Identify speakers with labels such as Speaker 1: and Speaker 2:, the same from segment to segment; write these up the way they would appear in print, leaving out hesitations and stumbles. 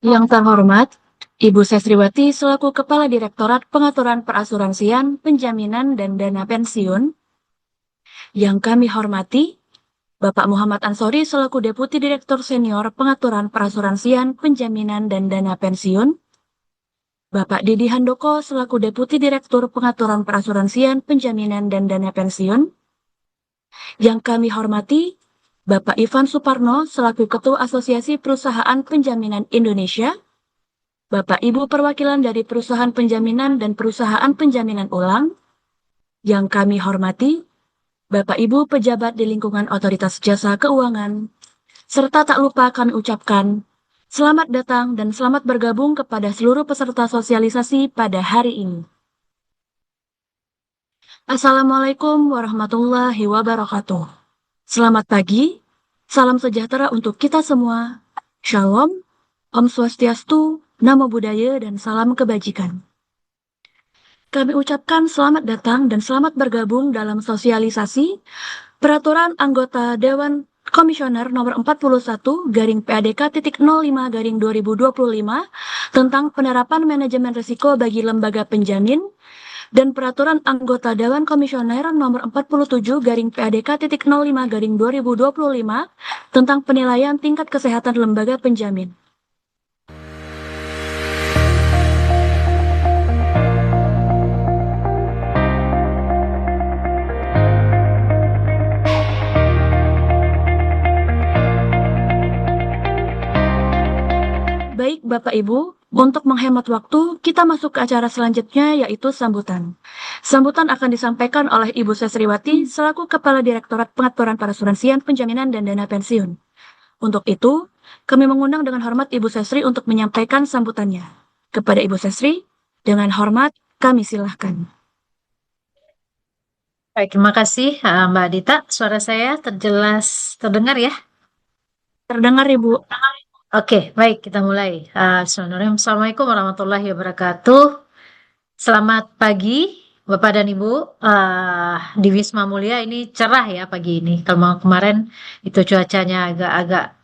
Speaker 1: Yang terhormat, Ibu Sesriwati selaku Kepala Direktorat Pengaturan Perasuransian, Penjaminan dan Dana Pensiun. Yang kami hormati, Bapak Muhammad Ansori selaku Deputi Direktur Senior Pengaturan Perasuransian, Penjaminan dan Dana Pensiun. Bapak Didi Handoko selaku Deputi Direktur Pengaturan Perasuransian, Penjaminan dan Dana Pensiun. Yang kami hormati, Bapak Ivan Suparno selaku Ketua Asosiasi Perusahaan Penjaminan Indonesia. Bapak Ibu perwakilan dari perusahaan penjaminan dan perusahaan penjaminan ulang. Yang kami hormati, Bapak Ibu pejabat di lingkungan Otoritas Jasa Keuangan. Serta tak lupa kami ucapkan selamat datang dan selamat bergabung kepada seluruh peserta sosialisasi pada hari ini. Assalamualaikum warahmatullahi wabarakatuh. Selamat pagi, salam sejahtera untuk kita semua. Shalom, Om Swastiastu, Namo Buddhaya, dan salam kebajikan. Kami ucapkan selamat datang dan selamat bergabung dalam sosialisasi Peraturan Anggota Dewan Komisioner nomor 41 garing PADK.05/2025 tentang penerapan manajemen risiko bagi lembaga penjamin dan Peraturan Anggota Dewan Komisioner nomor 47 garing PADK.05/2025 tentang penilaian tingkat kesehatan lembaga penjamin. Baik Bapak Ibu, untuk menghemat waktu, kita masuk ke acara selanjutnya yaitu sambutan. Sambutan akan disampaikan oleh Ibu Sesriwati selaku Kepala Direktorat Pengaturan Perasuransian, Penjaminan dan Dana Pensiun. Untuk itu, kami mengundang dengan hormat Ibu Sesri untuk menyampaikan sambutannya. Kepada Ibu Sesri, dengan hormat kami silahkan.
Speaker 2: Baik, terima kasih Mbak Dita. Suara saya terdengar ya?
Speaker 1: Terdengar Ibu.
Speaker 2: Oke, baik kita mulai. Bismillahirrahmanirrahim. Assalamualaikum warahmatullahi wabarakatuh. Selamat pagi Bapak dan Ibu. Di Wisma Mulia ini cerah ya pagi ini. Kalau kemarin itu cuacanya agak-agak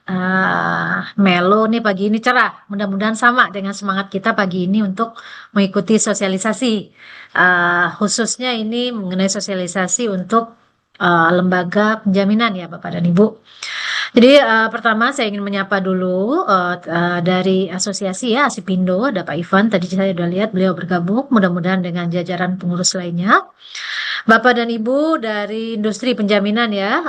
Speaker 2: melo nih, pagi ini cerah. Mudah-mudahan sama dengan semangat kita pagi ini untuk mengikuti sosialisasi. Khususnya ini mengenai sosialisasi untuk lembaga penjaminan ya Bapak dan Ibu. Jadi pertama saya ingin menyapa dulu dari asosiasi ya Asipindo, ada Pak Ivan. Tadi saya sudah lihat beliau bergabung, mudah-mudahan dengan jajaran pengurus lainnya. Bapak dan Ibu dari industri penjaminan ya,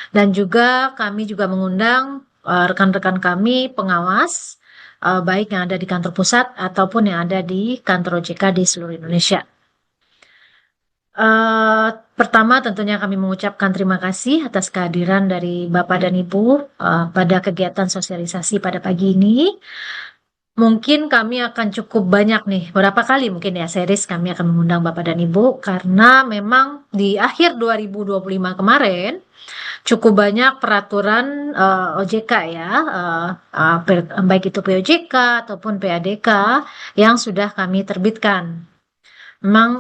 Speaker 2: dan juga kami juga mengundang rekan-rekan kami pengawas, baik yang ada di kantor pusat ataupun yang ada di kantor OJK di seluruh Indonesia. Pertama tentunya kami mengucapkan terima kasih atas kehadiran dari Bapak dan Ibu pada kegiatan sosialisasi pada pagi ini. Mungkin kami akan cukup banyak nih, berapa kali mungkin ya series kami akan mengundang Bapak dan Ibu karena memang di akhir 2025 kemarin cukup banyak peraturan OJK ya, baik itu POJK ataupun PADK yang sudah kami terbitkan. Memang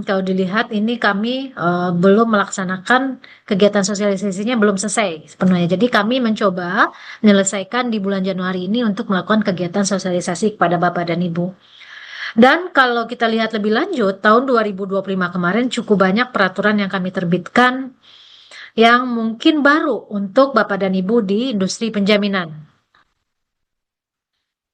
Speaker 2: kalau dilihat ini kami belum melaksanakan kegiatan sosialisasinya, belum selesai sepenuhnya. Jadi kami mencoba menyelesaikan di bulan Januari ini untuk melakukan kegiatan sosialisasi kepada Bapak dan Ibu. Dan kalau kita lihat lebih lanjut, tahun 2025 kemarin cukup banyak peraturan yang kami terbitkan yang mungkin baru untuk Bapak dan Ibu di industri penjaminan.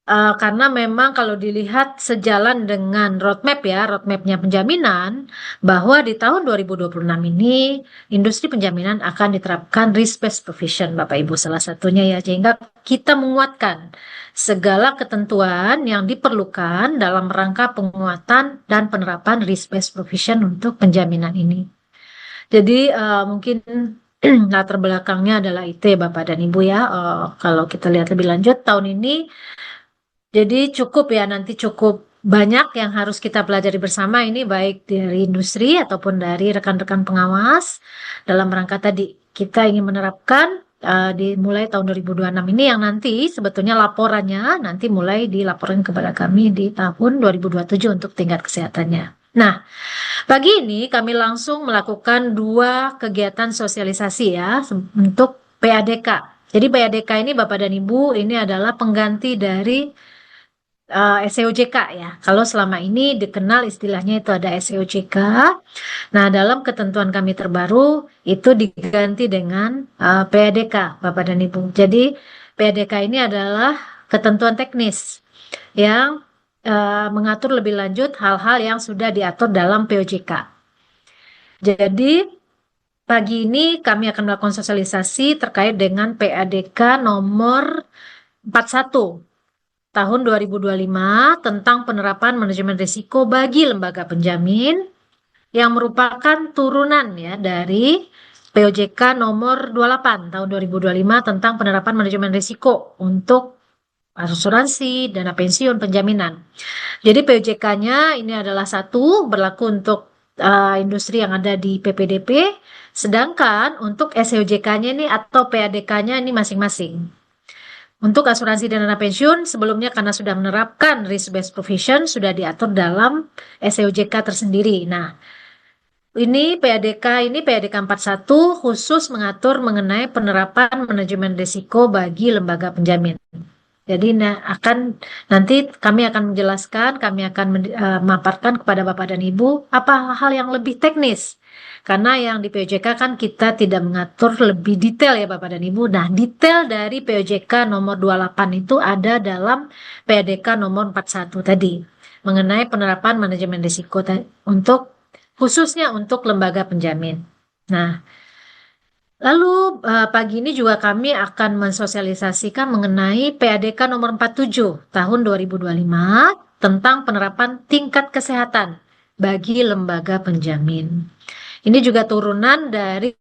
Speaker 2: Karena memang kalau dilihat sejalan dengan roadmapnya penjaminan, bahwa di tahun 2026 ini industri penjaminan akan diterapkan risk-based provision, Bapak Ibu, salah satunya ya, sehingga kita menguatkan segala ketentuan yang diperlukan dalam rangka penguatan dan penerapan risk-based provision untuk penjaminan ini. Jadi mungkin latar belakangnya adalah IT, Bapak dan Ibu ya. Kalau kita lihat lebih lanjut tahun ini, jadi nanti cukup banyak yang harus kita pelajari bersama ini, baik dari industri ataupun dari rekan-rekan pengawas dalam rangka tadi kita ingin menerapkan dimulai tahun 2026 ini, yang nanti sebetulnya laporannya nanti mulai dilaporkan kepada kami di tahun 2027 untuk tingkat kesehatannya. Nah, pagi ini kami langsung melakukan 2 kegiatan sosialisasi ya untuk PADK. Jadi PADK ini Bapak dan Ibu ini adalah pengganti dari SEOJK ya. Kalau selama ini dikenal istilahnya itu ada SEOJK. Nah, dalam ketentuan kami terbaru itu diganti dengan PADK Bapak dan Ibu. Jadi PADK ini adalah ketentuan teknis yang mengatur lebih lanjut hal-hal yang sudah diatur dalam POJK. Jadi pagi ini kami akan melakukan sosialisasi terkait dengan PADK nomor 41 tahun 2025 tentang penerapan manajemen risiko bagi lembaga penjamin yang merupakan turunan ya dari POJK nomor 28 tahun 2025 tentang penerapan manajemen risiko untuk asuransi, dana pensiun, penjaminan. Jadi POJK-nya ini adalah satu berlaku untuk industri yang ada di PPDP, sedangkan untuk SEOJK-nya ini atau PADK-nya ini masing-masing. Untuk asuransi dan dana pensiun sebelumnya karena sudah menerapkan risk based provision sudah diatur dalam SEOJK tersendiri. Nah, ini PADK 41 khusus mengatur mengenai penerapan manajemen risiko bagi lembaga penjamin. Jadi nanti kami akan menjelaskan, kami akan memaparkan kepada Bapak dan Ibu apa hal yang lebih teknis. Karena yang di POJK kan kita tidak mengatur lebih detail ya Bapak dan Ibu. Nah, detail dari POJK nomor 28 itu ada dalam PADK nomor 41 tadi. Mengenai penerapan manajemen risiko khususnya untuk lembaga penjamin. Nah, lalu pagi ini juga kami akan mensosialisasikan mengenai PADK nomor 47 tahun 2025 tentang penerapan tingkat kesehatan bagi lembaga penjamin. Ini juga turunan dari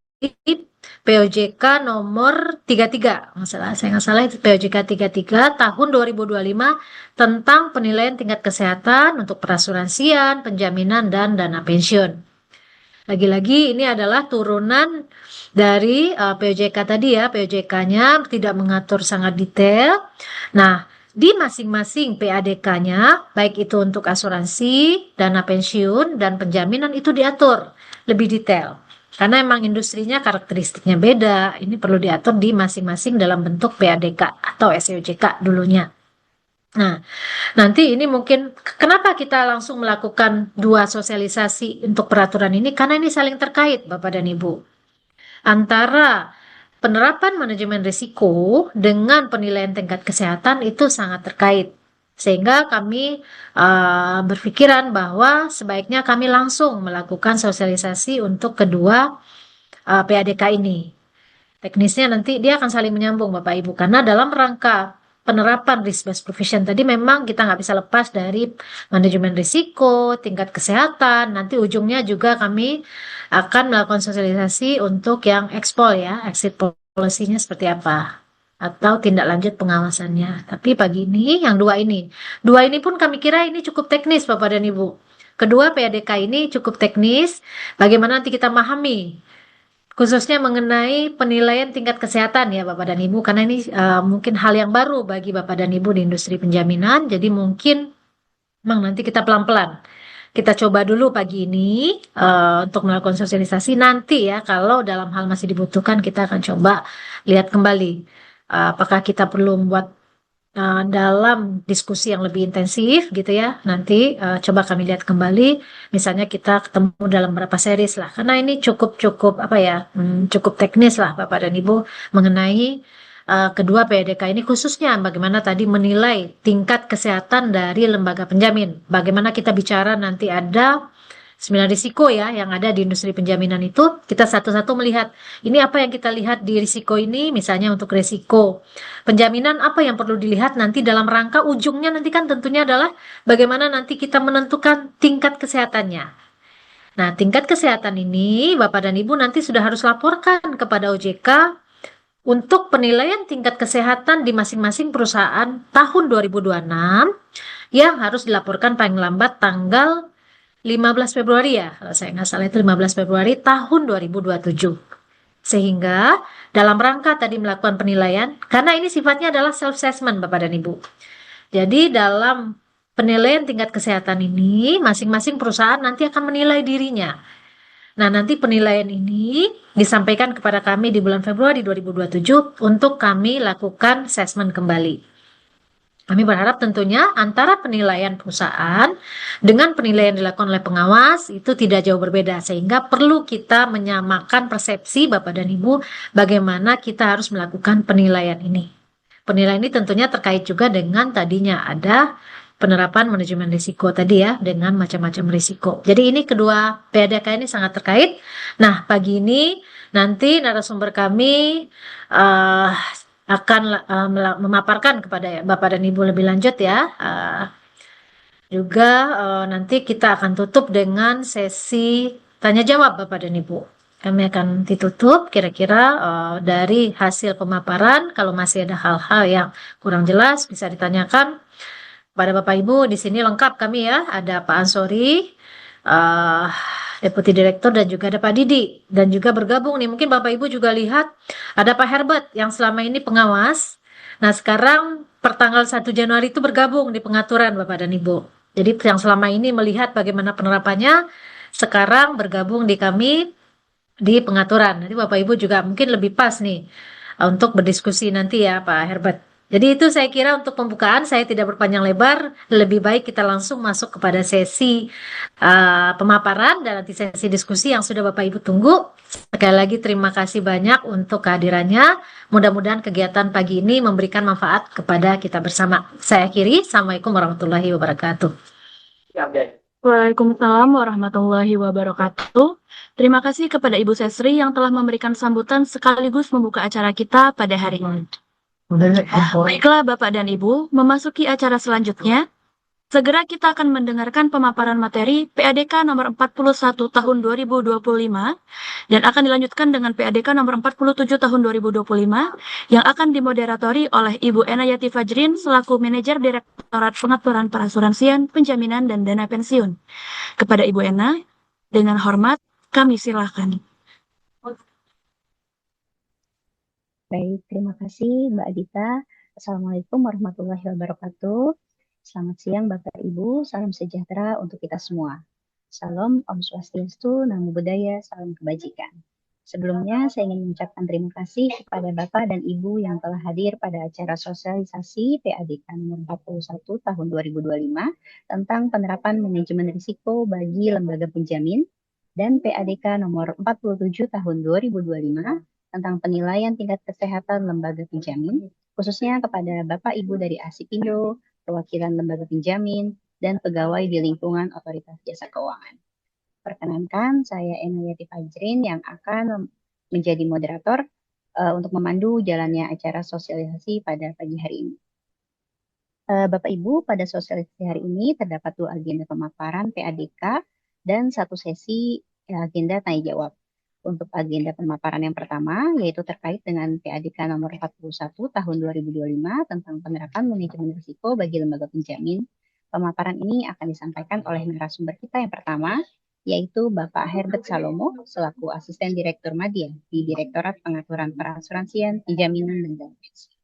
Speaker 2: POJK nomor 33, saya nggak salah itu POJK 33 tahun 2025 tentang penilaian tingkat kesehatan untuk perasuransian, penjaminan, dan dana pensiun. Lagi-lagi ini adalah turunan dari POJK tadi ya, POJK-nya tidak mengatur sangat detail. Nah, di masing-masing PADK-nya, baik itu untuk asuransi, dana pensiun, dan penjaminan itu diatur lebih detail. Karena emang industrinya karakteristiknya beda, ini perlu diatur di masing-masing dalam bentuk PADK atau SEOJK dulunya. Nah, nanti ini mungkin kenapa kita langsung melakukan dua sosialisasi untuk peraturan ini? Karena ini saling terkait, Bapak dan Ibu. Antara penerapan manajemen risiko dengan penilaian tingkat kesehatan itu sangat terkait. Sehingga kami berpikiran bahwa sebaiknya kami langsung melakukan sosialisasi untuk kedua PADK ini. Teknisnya nanti dia akan saling menyambung Bapak Ibu. Karena dalam rangka penerapan risk based provision tadi memang kita nggak bisa lepas dari manajemen risiko, tingkat kesehatan. Nanti ujungnya juga kami akan melakukan sosialisasi untuk yang expol ya, exit policy-nya seperti apa atau tindak lanjut pengawasannya. Tapi pagi ini yang dua ini pun kami kira ini cukup teknis Bapak dan Ibu. Kedua PADK ini cukup teknis. Bagaimana nanti kita memahami khususnya mengenai penilaian tingkat kesehatan ya Bapak dan Ibu, karena ini mungkin hal yang baru bagi Bapak dan Ibu di industri penjaminan, jadi mungkin memang nanti kita pelan-pelan. Kita coba dulu pagi ini untuk melakukan sosialisasi, nanti ya kalau dalam hal masih dibutuhkan kita akan coba lihat kembali apakah kita perlu membuat dalam diskusi yang lebih intensif gitu ya. Nanti coba kami lihat kembali, misalnya kita ketemu dalam beberapa series lah, karena ini cukup cukup teknis lah Bapak dan Ibu mengenai kedua PADK ini, khususnya bagaimana tadi menilai tingkat kesehatan dari lembaga penjamin. Bagaimana kita bicara nanti ada 9 risiko ya yang ada di industri penjaminan itu, kita satu-satu melihat ini apa yang kita lihat di risiko ini, misalnya untuk risiko penjaminan apa yang perlu dilihat nanti dalam rangka ujungnya nanti kan tentunya adalah bagaimana nanti kita menentukan tingkat kesehatannya. Nah, tingkat kesehatan ini Bapak dan Ibu nanti sudah harus laporkan kepada OJK untuk penilaian tingkat kesehatan di masing-masing perusahaan tahun 2026 yang harus dilaporkan paling lambat tanggal 15 Februari ya, kalau saya nggak salah itu 15 Februari tahun 2027. Sehingga dalam rangka tadi melakukan penilaian, karena ini sifatnya adalah self-assessment Bapak dan Ibu. Jadi dalam penilaian tingkat kesehatan ini, masing-masing perusahaan nanti akan menilai dirinya. Nah, nanti penilaian ini disampaikan kepada kami di bulan Februari 2027 untuk kami lakukan assessment kembali. Kami berharap tentunya antara penilaian perusahaan dengan penilaian dilakukan oleh pengawas itu tidak jauh berbeda, sehingga perlu kita menyamakan persepsi Bapak dan Ibu bagaimana kita harus melakukan penilaian ini. Penilaian ini tentunya terkait juga dengan tadinya ada penerapan manajemen risiko tadi ya, dengan macam-macam risiko. Jadi ini kedua PADK ini sangat terkait. Nah, pagi ini nanti narasumber kami eh, akan memaparkan kepada Bapak dan Ibu lebih lanjut ya. Juga nanti kita akan tutup dengan sesi tanya jawab Bapak dan Ibu. Kami akan ditutup kira-kira dari hasil pemaparan. Kalau masih ada hal-hal yang kurang jelas bisa ditanyakan pada Bapak Ibu. Di sini lengkap kami ya. Ada Pak Ansori, eh, Deputi Direktur, dan juga ada Pak Didi. Dan juga bergabung nih, mungkin Bapak Ibu juga lihat ada Pak Herbert yang selama ini pengawas. Nah, sekarang pertanggal 1 Januari itu bergabung di pengaturan Bapak dan Ibu. Jadi yang selama ini melihat bagaimana penerapannya, sekarang bergabung di kami di pengaturan. Nanti Bapak Ibu juga mungkin lebih pas nih untuk berdiskusi nanti ya Pak Herbert. Jadi itu saya kira untuk pembukaan saya tidak berpanjang lebar, lebih baik kita langsung masuk kepada sesi pemaparan dan nanti sesi diskusi yang sudah Bapak Ibu tunggu. Sekali lagi terima kasih banyak untuk kehadirannya. Mudah-mudahan kegiatan pagi ini memberikan manfaat kepada kita bersama. Saya akhiri. Assalamualaikum warahmatullahi wabarakatuh.
Speaker 1: Waalaikumsalam warahmatullahi wabarakatuh. Terima kasih kepada Ibu Sesri yang telah memberikan sambutan sekaligus membuka acara kita pada hari ini. Baiklah Bapak dan Ibu, memasuki acara selanjutnya. Segera kita akan mendengarkan pemaparan materi PADK nomor 41 tahun 2025 dan akan dilanjutkan dengan PADK nomor 47 tahun 2025 yang akan dimoderatori oleh Ibu Enayati Fajrin selaku Manajer Direktorat Pengaturan Perasuransian, Penjaminan dan Dana Pensiun. Kepada Ibu Ena, dengan hormat kami silakan.
Speaker 3: Baik, terima kasih Mbak Adita. Assalamualaikum warahmatullahi wabarakatuh. Selamat siang Bapak Ibu, salam sejahtera untuk kita semua. Salam Om Swastiastu, Namo Buddhaya, salam kebajikan. Sebelumnya saya ingin mengucapkan terima kasih kepada Bapak dan Ibu yang telah hadir pada acara sosialisasi PADK nomor 41 tahun 2025 tentang penerapan manajemen risiko bagi lembaga penjamin dan PADK nomor 47 tahun 2025 tentang penilaian tingkat kesehatan lembaga penjamin, khususnya kepada Bapak Ibu dari Asipindo, perwakilan lembaga penjamin, dan pegawai di lingkungan Otoritas Jasa Keuangan. Perkenankan, saya Enayati Fajrin yang akan menjadi moderator untuk memandu jalannya acara sosialisasi pada pagi hari ini. Bapak Ibu, pada sosialisasi hari ini terdapat 2 agenda pemaparan PADK dan 1 sesi agenda tanya jawab. Untuk agenda pemaparan yang pertama, yaitu terkait dengan PADK nomor 41 tahun 2025 tentang penerapan manajemen risiko bagi lembaga penjamin. Pemaparan ini akan disampaikan oleh narasumber kita yang pertama, yaitu Bapak Herbert Salomo, selaku Asisten Direktur Madya di Direktorat Pengaturan Perasuransian, Penjaminan dan Dana Pensiun.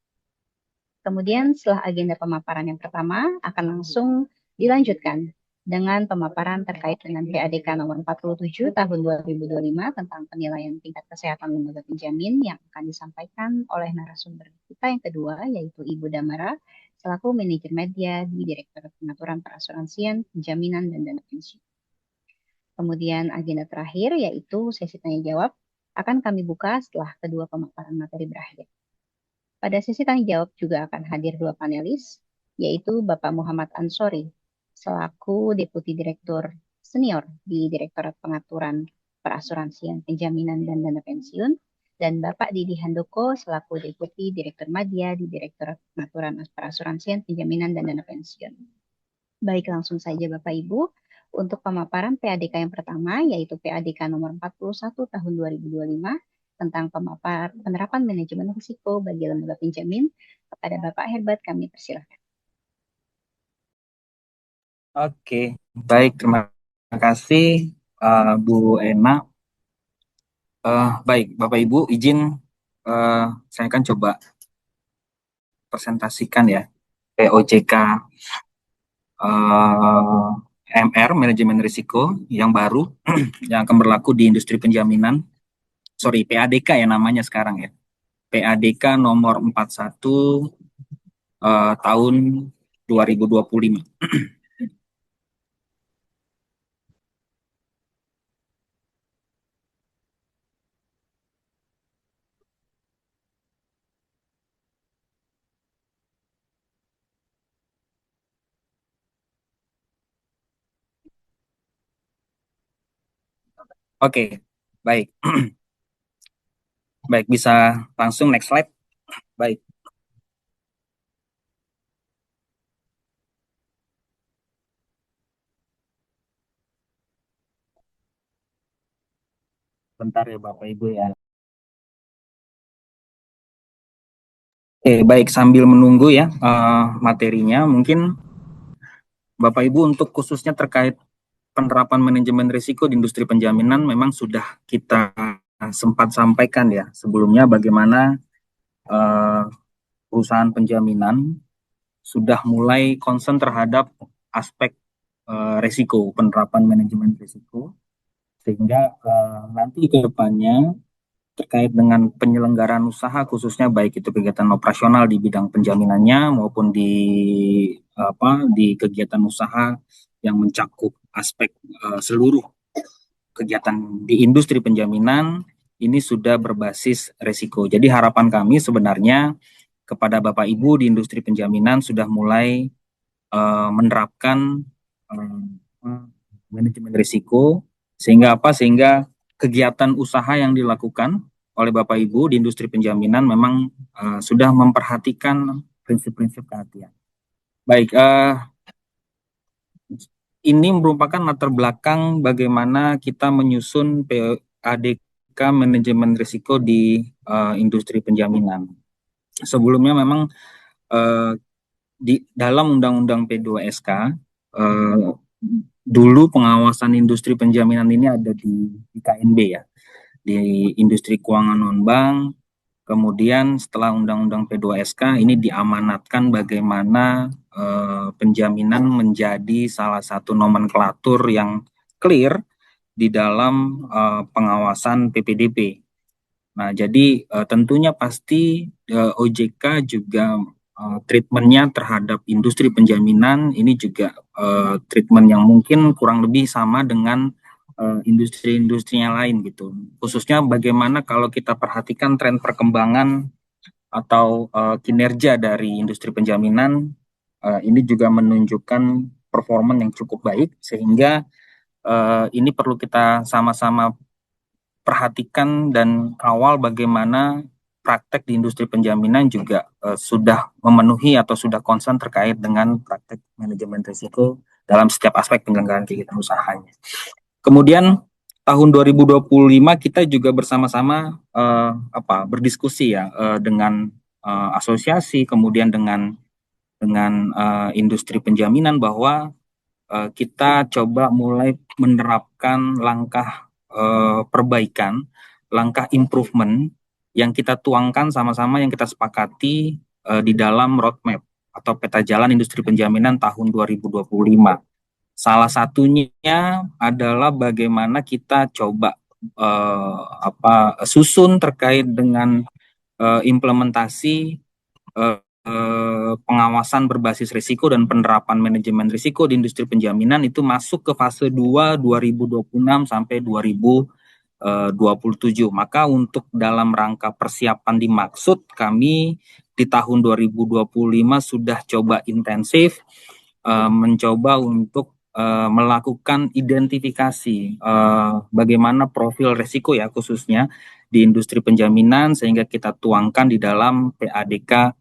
Speaker 3: Kemudian setelah agenda pemaparan yang pertama akan langsung dilanjutkan dengan pemaparan terkait dengan PADK nomor 47 tahun 2025 tentang penilaian tingkat kesehatan lembaga penjamin yang akan disampaikan oleh narasumber kita yang kedua, yaitu Ibu Damara, selaku Manajer Media di Direktorat Pengaturan Perasuransian, Penjaminan dan Dana Pensiun. Kemudian agenda terakhir yaitu sesi tanya jawab akan kami buka setelah kedua pemaparan materi berakhir. Pada sesi tanya jawab juga akan hadir 2 panelis, yaitu Bapak Muhammad Ansori, selaku Deputi Direktur Senior di Direktorat Pengaturan Perasuransian, Penjaminan dan Dana Pensiun, dan Bapak Didi Handoko selaku Deputi Direktur Madya di Direktorat Pengaturan Perasuransian, Penjaminan dan Dana Pensiun. Baik, langsung saja Bapak Ibu, untuk pemaparan PADK yang pertama, yaitu PADK nomor 41 tahun 2025 tentang penerapan manajemen risiko bagi lembaga penjamin, kepada Bapak Herbert kami persilahkan.
Speaker 4: Oke, baik, terima kasih Bu Ena. Baik, Bapak Ibu, izin saya akan coba presentasikan ya POJK MR, manajemen risiko yang baru yang akan berlaku di industri penjaminan. Sorry, PADK ya namanya sekarang ya. PADK nomor 41 tahun 2025. Oke, baik. Baik, bisa langsung next slide. Baik. Bentar ya Bapak Ibu ya. Oke, baik, sambil menunggu ya materinya, mungkin Bapak Ibu untuk khususnya terkait penerapan manajemen risiko di industri penjaminan memang sudah kita sempat sampaikan ya sebelumnya bagaimana eh, perusahaan penjaminan sudah mulai concern terhadap aspek risiko, penerapan manajemen risiko, sehingga nanti ke depannya terkait dengan penyelenggaraan usaha khususnya baik itu kegiatan operasional di bidang penjaminannya maupun di kegiatan usaha yang mencakup aspek seluruh kegiatan di industri penjaminan ini sudah berbasis risiko. Jadi harapan kami sebenarnya kepada Bapak Ibu di industri penjaminan sudah mulai menerapkan manajemen risiko sehingga apa? Sehingga kegiatan usaha yang dilakukan oleh Bapak Ibu di industri penjaminan memang sudah memperhatikan prinsip-prinsip kehati-hatian. Baik, ini merupakan latar belakang bagaimana kita menyusun PADK manajemen risiko di industri penjaminan. Sebelumnya memang di dalam Undang-Undang P2SK dulu pengawasan industri penjaminan ini ada di KNB ya, di industri keuangan non-bank. Kemudian setelah Undang-Undang P2SK ini diamanatkan bagaimana penjaminan menjadi salah satu nomenklatur yang clear di dalam pengawasan PPDP. Nah, jadi tentunya pasti OJK juga treatmentnya terhadap industri penjaminan ini juga treatment yang mungkin kurang lebih sama dengan industri-industri yang lain gitu. Khususnya bagaimana kalau kita perhatikan tren perkembangan atau kinerja dari industri penjaminan ini juga menunjukkan performa yang cukup baik sehingga ini perlu kita sama-sama perhatikan dan kawal bagaimana praktek di industri penjaminan juga sudah memenuhi atau sudah concern terkait dengan praktek manajemen risiko dalam setiap aspek penyelenggaraan kegiatan usahanya. Kemudian tahun 2025 kita juga bersama-sama berdiskusi ya dengan asosiasi kemudian dengan industri penjaminan bahwa kita coba mulai menerapkan langkah perbaikan, langkah improvement yang kita tuangkan sama-sama yang kita sepakati di dalam roadmap atau peta jalan industri penjaminan tahun 2025. Salah satunya adalah bagaimana kita coba susun terkait dengan implementasi pengawasan berbasis risiko dan penerapan manajemen risiko di industri penjaminan itu masuk ke fase 2 2026 sampai 2027. Maka untuk dalam rangka persiapan dimaksud kami di tahun 2025 sudah coba intensif mencoba untuk melakukan identifikasi bagaimana profil risiko ya khususnya di industri penjaminan sehingga kita tuangkan di dalam PADK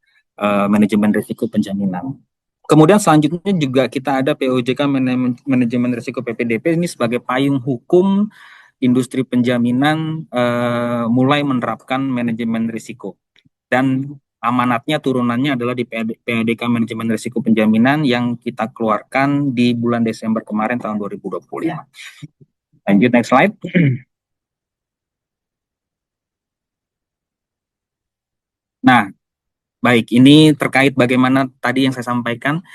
Speaker 4: manajemen risiko penjaminan. Kemudian selanjutnya juga kita ada POJK manajemen risiko PPDP ini sebagai payung hukum industri penjaminan mulai menerapkan manajemen risiko dan amanatnya turunannya adalah di PADK manajemen risiko penjaminan yang kita keluarkan di bulan Desember kemarin tahun 2020. Ya. Lanjut next slide. Nah, baik, ini terkait bagaimana tadi yang saya sampaikan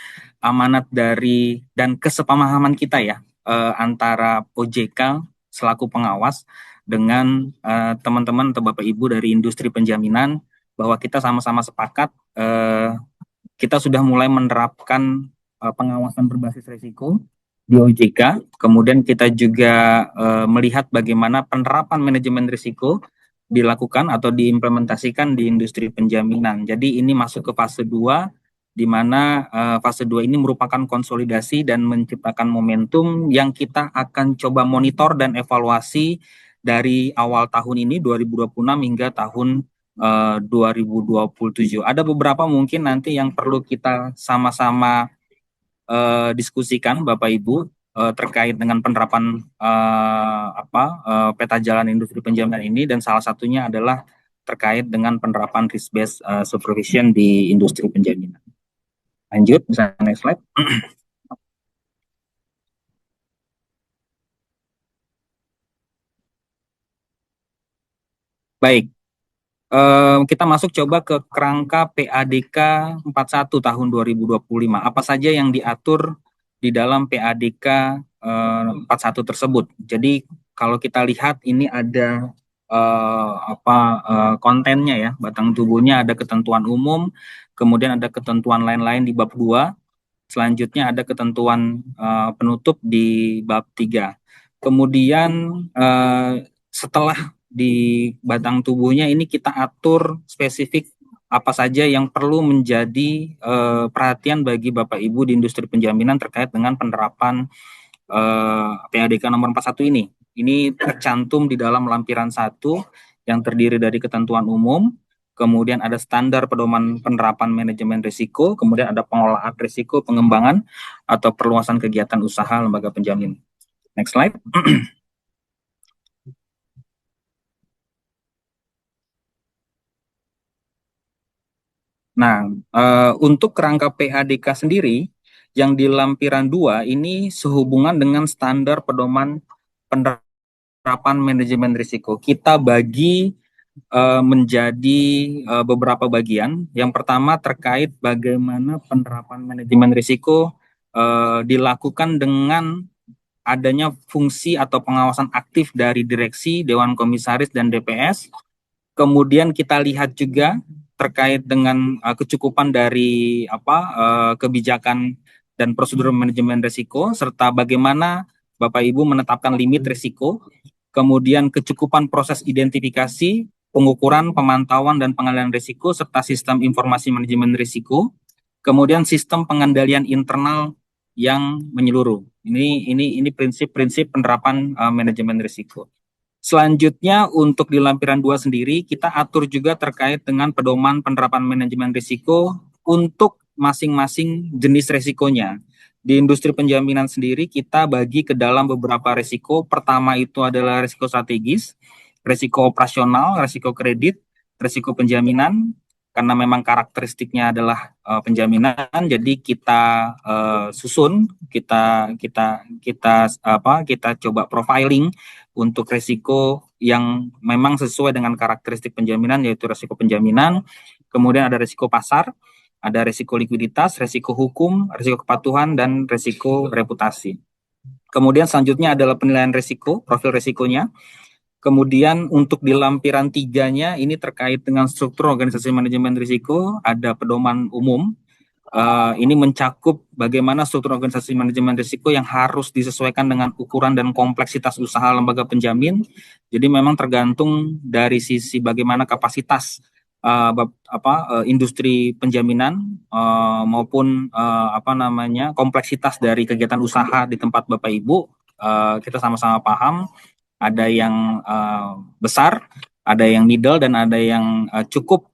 Speaker 4: amanat dari dan kesepamahaman kita ya, antara OJK selaku pengawas dengan teman-teman atau Bapak Ibu dari industri penjaminan, bahwa kita sama-sama sepakat kita sudah mulai menerapkan pengawasan berbasis risiko di OJK. Kemudian kita juga melihat bagaimana penerapan manajemen risiko dilakukan atau diimplementasikan di industri penjaminan. Jadi ini masuk ke fase 2, di mana fase 2 ini merupakan konsolidasi dan menciptakan momentum yang kita akan coba monitor dan evaluasi dari awal tahun ini 2026 hingga tahun 2027. Ada beberapa mungkin nanti yang perlu kita sama-sama diskusikan Bapak Ibu terkait dengan penerapan peta jalan industri penjaminan ini, dan salah satunya adalah terkait dengan penerapan risk based supervision di industri penjaminan. Lanjut, bisa next slide. Baik, kita masuk coba ke kerangka PADK 41 tahun 2025. Apa saja yang diatur di dalam PADK 41 tersebut? Jadi kalau kita lihat ini ada kontennya ya, batang tubuhnya ada ketentuan umum, kemudian ada ketentuan lain-lain di bab 2, selanjutnya ada ketentuan penutup di bab 3. Kemudian setelah di batang tubuhnya ini kita atur spesifik apa saja yang perlu menjadi perhatian bagi Bapak Ibu di industri penjaminan terkait dengan penerapan PADK nomor 41 ini. Ini tercantum di dalam lampiran 1 yang terdiri dari ketentuan umum, kemudian ada standar pedoman penerapan manajemen risiko, kemudian ada pengolahan risiko, pengembangan atau perluasan kegiatan usaha lembaga penjamin. Next slide. Nah, untuk kerangka PADK sendiri, yang di lampiran 2 ini sehubungan dengan standar pedoman penerapan manajemen risiko. Kita bagi menjadi beberapa bagian. Yang pertama terkait bagaimana penerapan manajemen risiko dilakukan dengan adanya fungsi atau pengawasan aktif dari direksi, Dewan Komisaris, dan DPS. Kemudian kita lihat juga terkait dengan kecukupan dari kebijakan dan prosedur manajemen risiko, serta bagaimana Bapak Ibu menetapkan limit risiko, kemudian kecukupan proses identifikasi, pengukuran, pemantauan, dan pengendalian risiko, serta sistem informasi manajemen risiko, kemudian sistem pengendalian internal yang menyeluruh. Ini prinsip-prinsip penerapan manajemen risiko. Selanjutnya untuk di lampiran 2 sendiri kita atur juga terkait dengan pedoman penerapan manajemen risiko untuk masing-masing jenis risikonya. Di industri penjaminan sendiri kita bagi ke dalam beberapa risiko. Pertama itu adalah risiko strategis, risiko operasional, risiko kredit, risiko penjaminan. Karena memang karakteristiknya adalah penjaminan, jadi kita susun, kita coba profiling untuk risiko yang memang sesuai dengan karakteristik penjaminan, yaitu risiko penjaminan, kemudian ada risiko pasar, ada risiko likuiditas, risiko hukum, risiko kepatuhan, dan risiko reputasi. Kemudian selanjutnya adalah penilaian risiko, profil risikonya. Kemudian untuk di lampiran 3-nya ini terkait dengan struktur organisasi manajemen risiko, ada pedoman umum. Ini mencakup bagaimana struktur organisasi manajemen risiko yang harus disesuaikan dengan ukuran dan kompleksitas usaha lembaga penjamin. Jadi memang tergantung dari sisi bagaimana kapasitas industri penjaminan maupun kompleksitas dari kegiatan usaha di tempat Bapak Ibu. Kita sama-sama paham ada yang besar, ada yang middle, dan ada yang cukup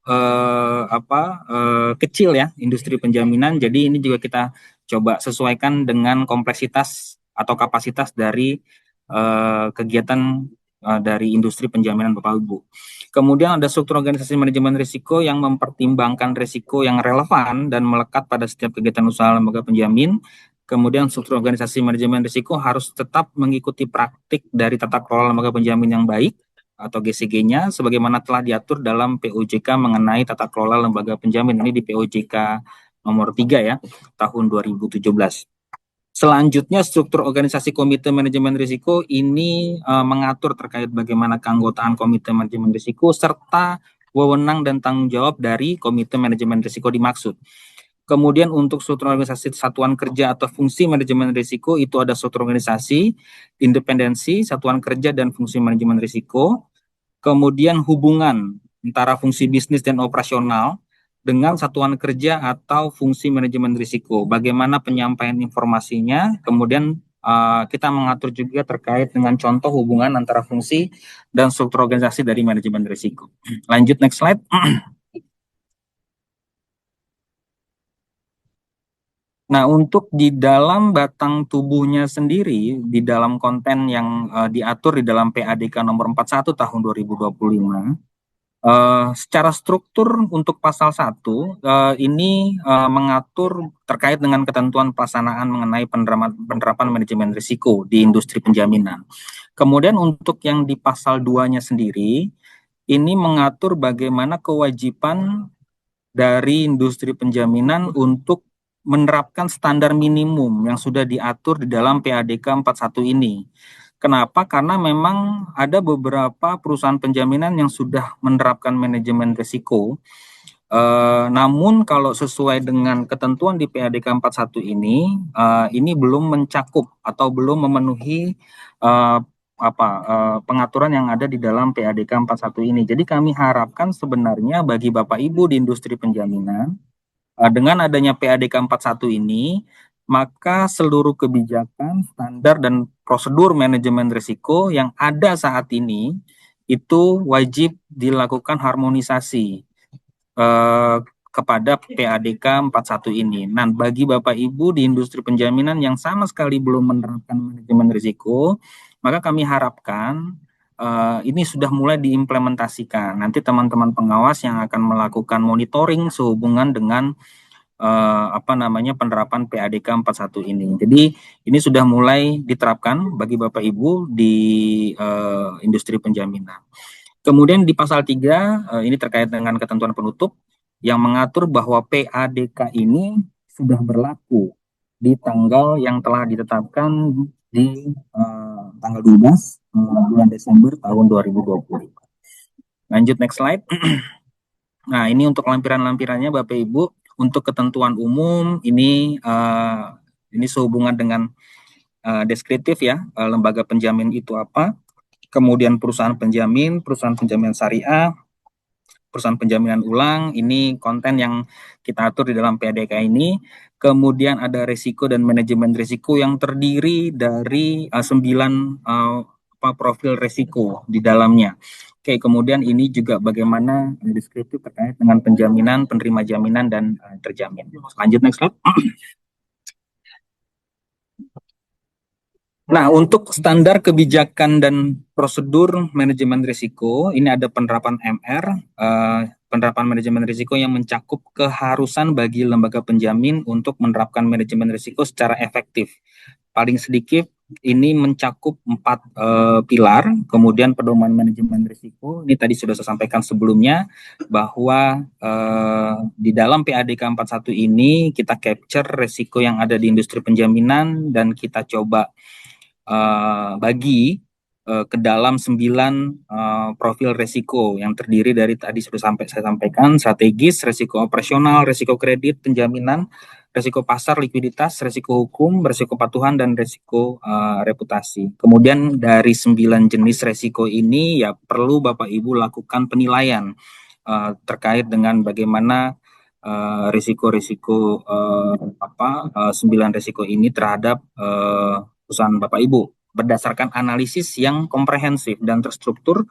Speaker 4: kecil ya industri penjaminan. Jadi ini juga kita coba sesuaikan dengan kompleksitas atau kapasitas dari kegiatan dari industri penjaminan Bapak Ibu. Kemudian ada struktur organisasi manajemen risiko yang mempertimbangkan risiko yang relevan dan melekat pada setiap kegiatan usaha lembaga penjamin. Kemudian struktur organisasi manajemen risiko harus tetap mengikuti praktik dari tata kelola lembaga penjamin yang baik atau GCG-nya sebagaimana telah diatur dalam POJK mengenai tata kelola lembaga penjamin. Ini di POJK nomor 3 ya, tahun 2017. Selanjutnya, struktur organisasi Komite Manajemen Risiko ini mengatur terkait bagaimana keanggotaan Komite Manajemen Risiko serta wewenang dan tanggung jawab dari Komite Manajemen Risiko dimaksud. Kemudian untuk struktur organisasi satuan kerja atau fungsi manajemen risiko itu ada struktur organisasi, independensi, satuan kerja dan fungsi manajemen risiko. Kemudian hubungan antara fungsi bisnis dan operasional dengan satuan kerja atau fungsi manajemen risiko. Bagaimana penyampaian informasinya, kemudian kita mengatur juga terkait dengan contoh hubungan antara fungsi dan struktur organisasi dari manajemen risiko. Lanjut, next slide. Nah, untuk di dalam batang tubuhnya sendiri, di dalam konten yang diatur di dalam PADK nomor 41 tahun 2025, secara struktur untuk pasal 1 ini mengatur terkait dengan ketentuan pelaksanaan mengenai penerapan manajemen risiko di industri penjaminan. Kemudian untuk yang di pasal 2-nya sendiri, ini mengatur bagaimana kewajiban dari industri penjaminan untuk menerapkan standar minimum yang sudah diatur di dalam PADK 41 ini. Kenapa? Karena memang ada beberapa perusahaan penjaminan yang sudah menerapkan manajemen risiko. Namun kalau sesuai dengan ketentuan di PADK 41 ini belum mencakup atau belum memenuhi pengaturan yang ada di dalam PADK 41 ini. Jadi kami harapkan sebenarnya bagi Bapak Ibu di industri penjaminan, dengan adanya PADK 41 ini, maka seluruh kebijakan, standar, dan prosedur manajemen risiko yang ada saat ini itu wajib dilakukan harmonisasi kepada PADK 41 ini. Nah, bagi Bapak Ibu di industri penjaminan yang sama sekali belum menerapkan manajemen risiko, maka kami harapkan ini sudah mulai diimplementasikan. Nanti teman-teman pengawas yang akan melakukan monitoring sehubungan dengan penerapan PADK 41 ini. Jadi ini sudah mulai diterapkan bagi Bapak Ibu di industri penjaminan. Kemudian di pasal 3 ini terkait dengan ketentuan penutup yang mengatur bahwa PADK ini sudah berlaku di tanggal yang telah ditetapkan di tanggal 12 bulan Desember tahun 2020. Lanjut, next slide. Nah, ini untuk lampiran-lampirannya Bapak Ibu. Untuk ketentuan umum ini sehubungan dengan deskriptif ya, lembaga penjamin itu apa, kemudian perusahaan penjamin syariah, perusahaan penjaminan ulang, ini konten yang kita atur di dalam PADK ini. Kemudian ada risiko dan manajemen risiko yang terdiri dari 9 profil risiko di dalamnya. Oke, kemudian ini juga bagaimana deskriptif terkait dengan penjaminan, penerima jaminan, dan terjamin. Lanjut, next slide. Nah, untuk standar kebijakan dan prosedur manajemen risiko, ini ada penerapan MR, penerapan manajemen risiko yang mencakup keharusan bagi lembaga penjamin untuk menerapkan manajemen risiko secara efektif. Paling sedikit ini mencakup 4 pilar, kemudian pedoman manajemen risiko, ini tadi sudah saya sampaikan sebelumnya, bahwa di dalam PADK 41 ini kita capture risiko yang ada di industri penjaminan dan kita coba bagi ke dalam 9 profil risiko yang terdiri dari tadi sudah saya sampaikan, strategis, risiko operasional, risiko kredit, penjaminan, risiko pasar, likuiditas, risiko hukum, risiko patuhan, dan risiko reputasi. Kemudian dari 9 jenis risiko ini ya perlu Bapak Ibu lakukan penilaian terkait dengan bagaimana risiko-risiko 9 risiko ini terhadap perusahaan Bapak Ibu berdasarkan analisis yang komprehensif dan terstruktur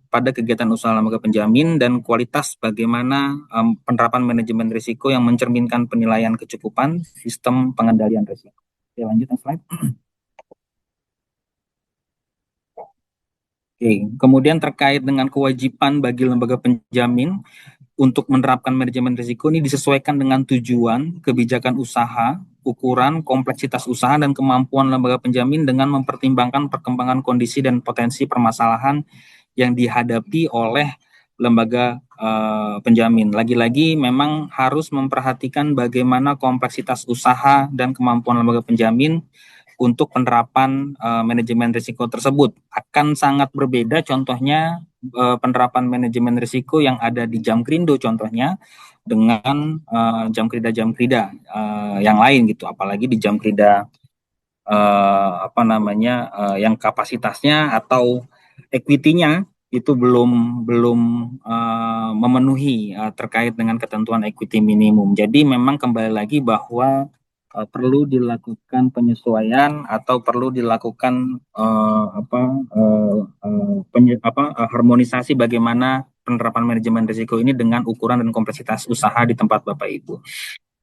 Speaker 4: pada kegiatan usaha lembaga penjamin dan kualitas bagaimana penerapan manajemen risiko yang mencerminkan penilaian kecukupan sistem pengendalian risiko. Oke, lanjut slide. Oke, kemudian terkait dengan kewajiban bagi lembaga penjamin untuk menerapkan manajemen risiko ini disesuaikan dengan tujuan, kebijakan usaha, ukuran, kompleksitas usaha, dan kemampuan lembaga penjamin dengan mempertimbangkan perkembangan kondisi dan potensi permasalahan yang dihadapi oleh lembaga penjamin. Lagi-lagi memang harus memperhatikan bagaimana kompleksitas usaha dan kemampuan lembaga penjamin untuk penerapan manajemen risiko tersebut. Akan sangat berbeda contohnya penerapan manajemen risiko yang ada di Jamkrindo contohnya dengan Jamkrida yang lain gitu, apalagi di Jamkrida yang kapasitasnya atau equity-nya itu belum memenuhi terkait dengan ketentuan equity minimum. Jadi memang kembali lagi bahwa perlu dilakukan penyesuaian atau perlu dilakukan harmonisasi bagaimana penerapan manajemen risiko ini dengan ukuran dan kompleksitas usaha di tempat Bapak Ibu.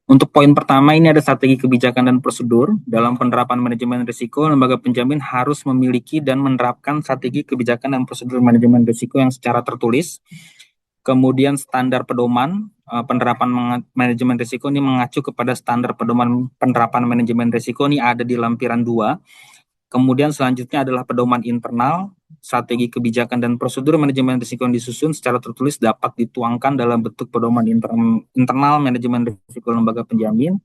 Speaker 4: Untuk poin pertama, ini ada strategi kebijakan dan prosedur. Dalam penerapan manajemen risiko, lembaga penjamin harus memiliki dan menerapkan strategi kebijakan dan prosedur manajemen risiko yang secara tertulis. Kemudian standar pedoman penerapan manajemen risiko ini mengacu kepada standar pedoman penerapan manajemen risiko ini ada di lampiran 2. Kemudian selanjutnya adalah pedoman internal, strategi kebijakan dan prosedur manajemen risiko yang disusun secara tertulis dapat dituangkan dalam bentuk pedoman internal manajemen risiko lembaga penjamin.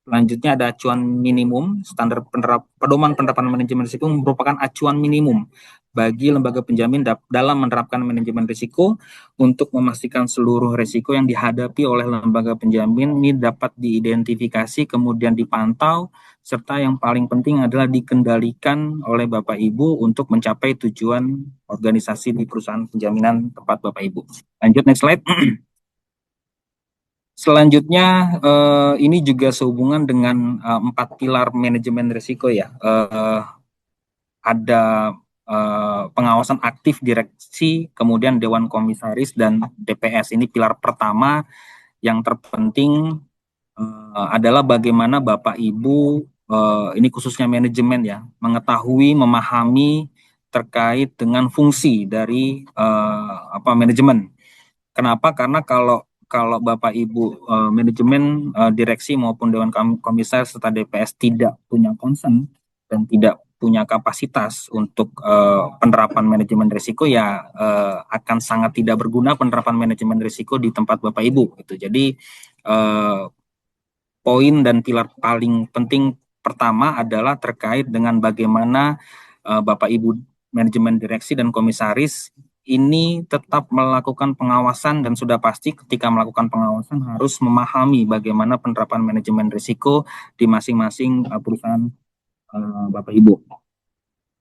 Speaker 4: Selanjutnya ada acuan minimum, standar pedoman penerapan manajemen risiko merupakan acuan minimum bagi lembaga penjamin dalam menerapkan manajemen risiko untuk memastikan seluruh risiko yang dihadapi oleh lembaga penjamin ini dapat diidentifikasi, kemudian dipantau, serta yang paling penting adalah dikendalikan oleh Bapak Ibu untuk mencapai tujuan organisasi di perusahaan penjaminan tempat Bapak Ibu. Lanjut, next slide. Selanjutnya, ini juga sehubungan dengan 4 pilar manajemen risiko ya. Ada pengawasan aktif direksi, kemudian Dewan Komisaris dan DPS. Ini pilar pertama yang terpenting adalah bagaimana Bapak Ibu, ini khususnya manajemen ya, mengetahui, memahami terkait dengan fungsi dari manajemen. Kenapa? Karena kalau Bapak Ibu manajemen, direksi maupun Dewan Komisaris serta DPS tidak punya concern dan tidak punya kapasitas untuk penerapan manajemen risiko ya akan sangat tidak berguna penerapan manajemen risiko di tempat Bapak Ibu gitu. Jadi poin dan pilar paling penting pertama adalah terkait dengan bagaimana Bapak Ibu manajemen direksi dan komisaris ini tetap melakukan pengawasan, dan sudah pasti ketika melakukan pengawasan harus memahami bagaimana penerapan manajemen risiko di masing-masing perusahaan Bapak Ibu.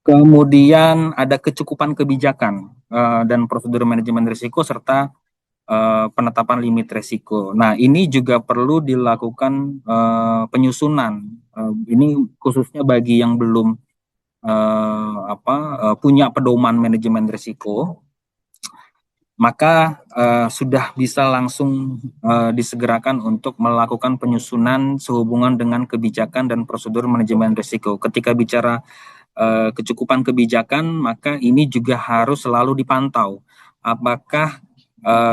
Speaker 4: Kemudian ada kecukupan kebijakan dan prosedur manajemen risiko serta penetapan limit risiko. Nah, ini juga perlu dilakukan penyusunan. Ini khususnya bagi yang belum punya pedoman manajemen risiko, maka sudah bisa langsung disegerakan untuk melakukan penyusunan sehubungan dengan kebijakan dan prosedur manajemen risiko. Ketika bicara kecukupan kebijakan, maka ini juga harus selalu dipantau. Apakah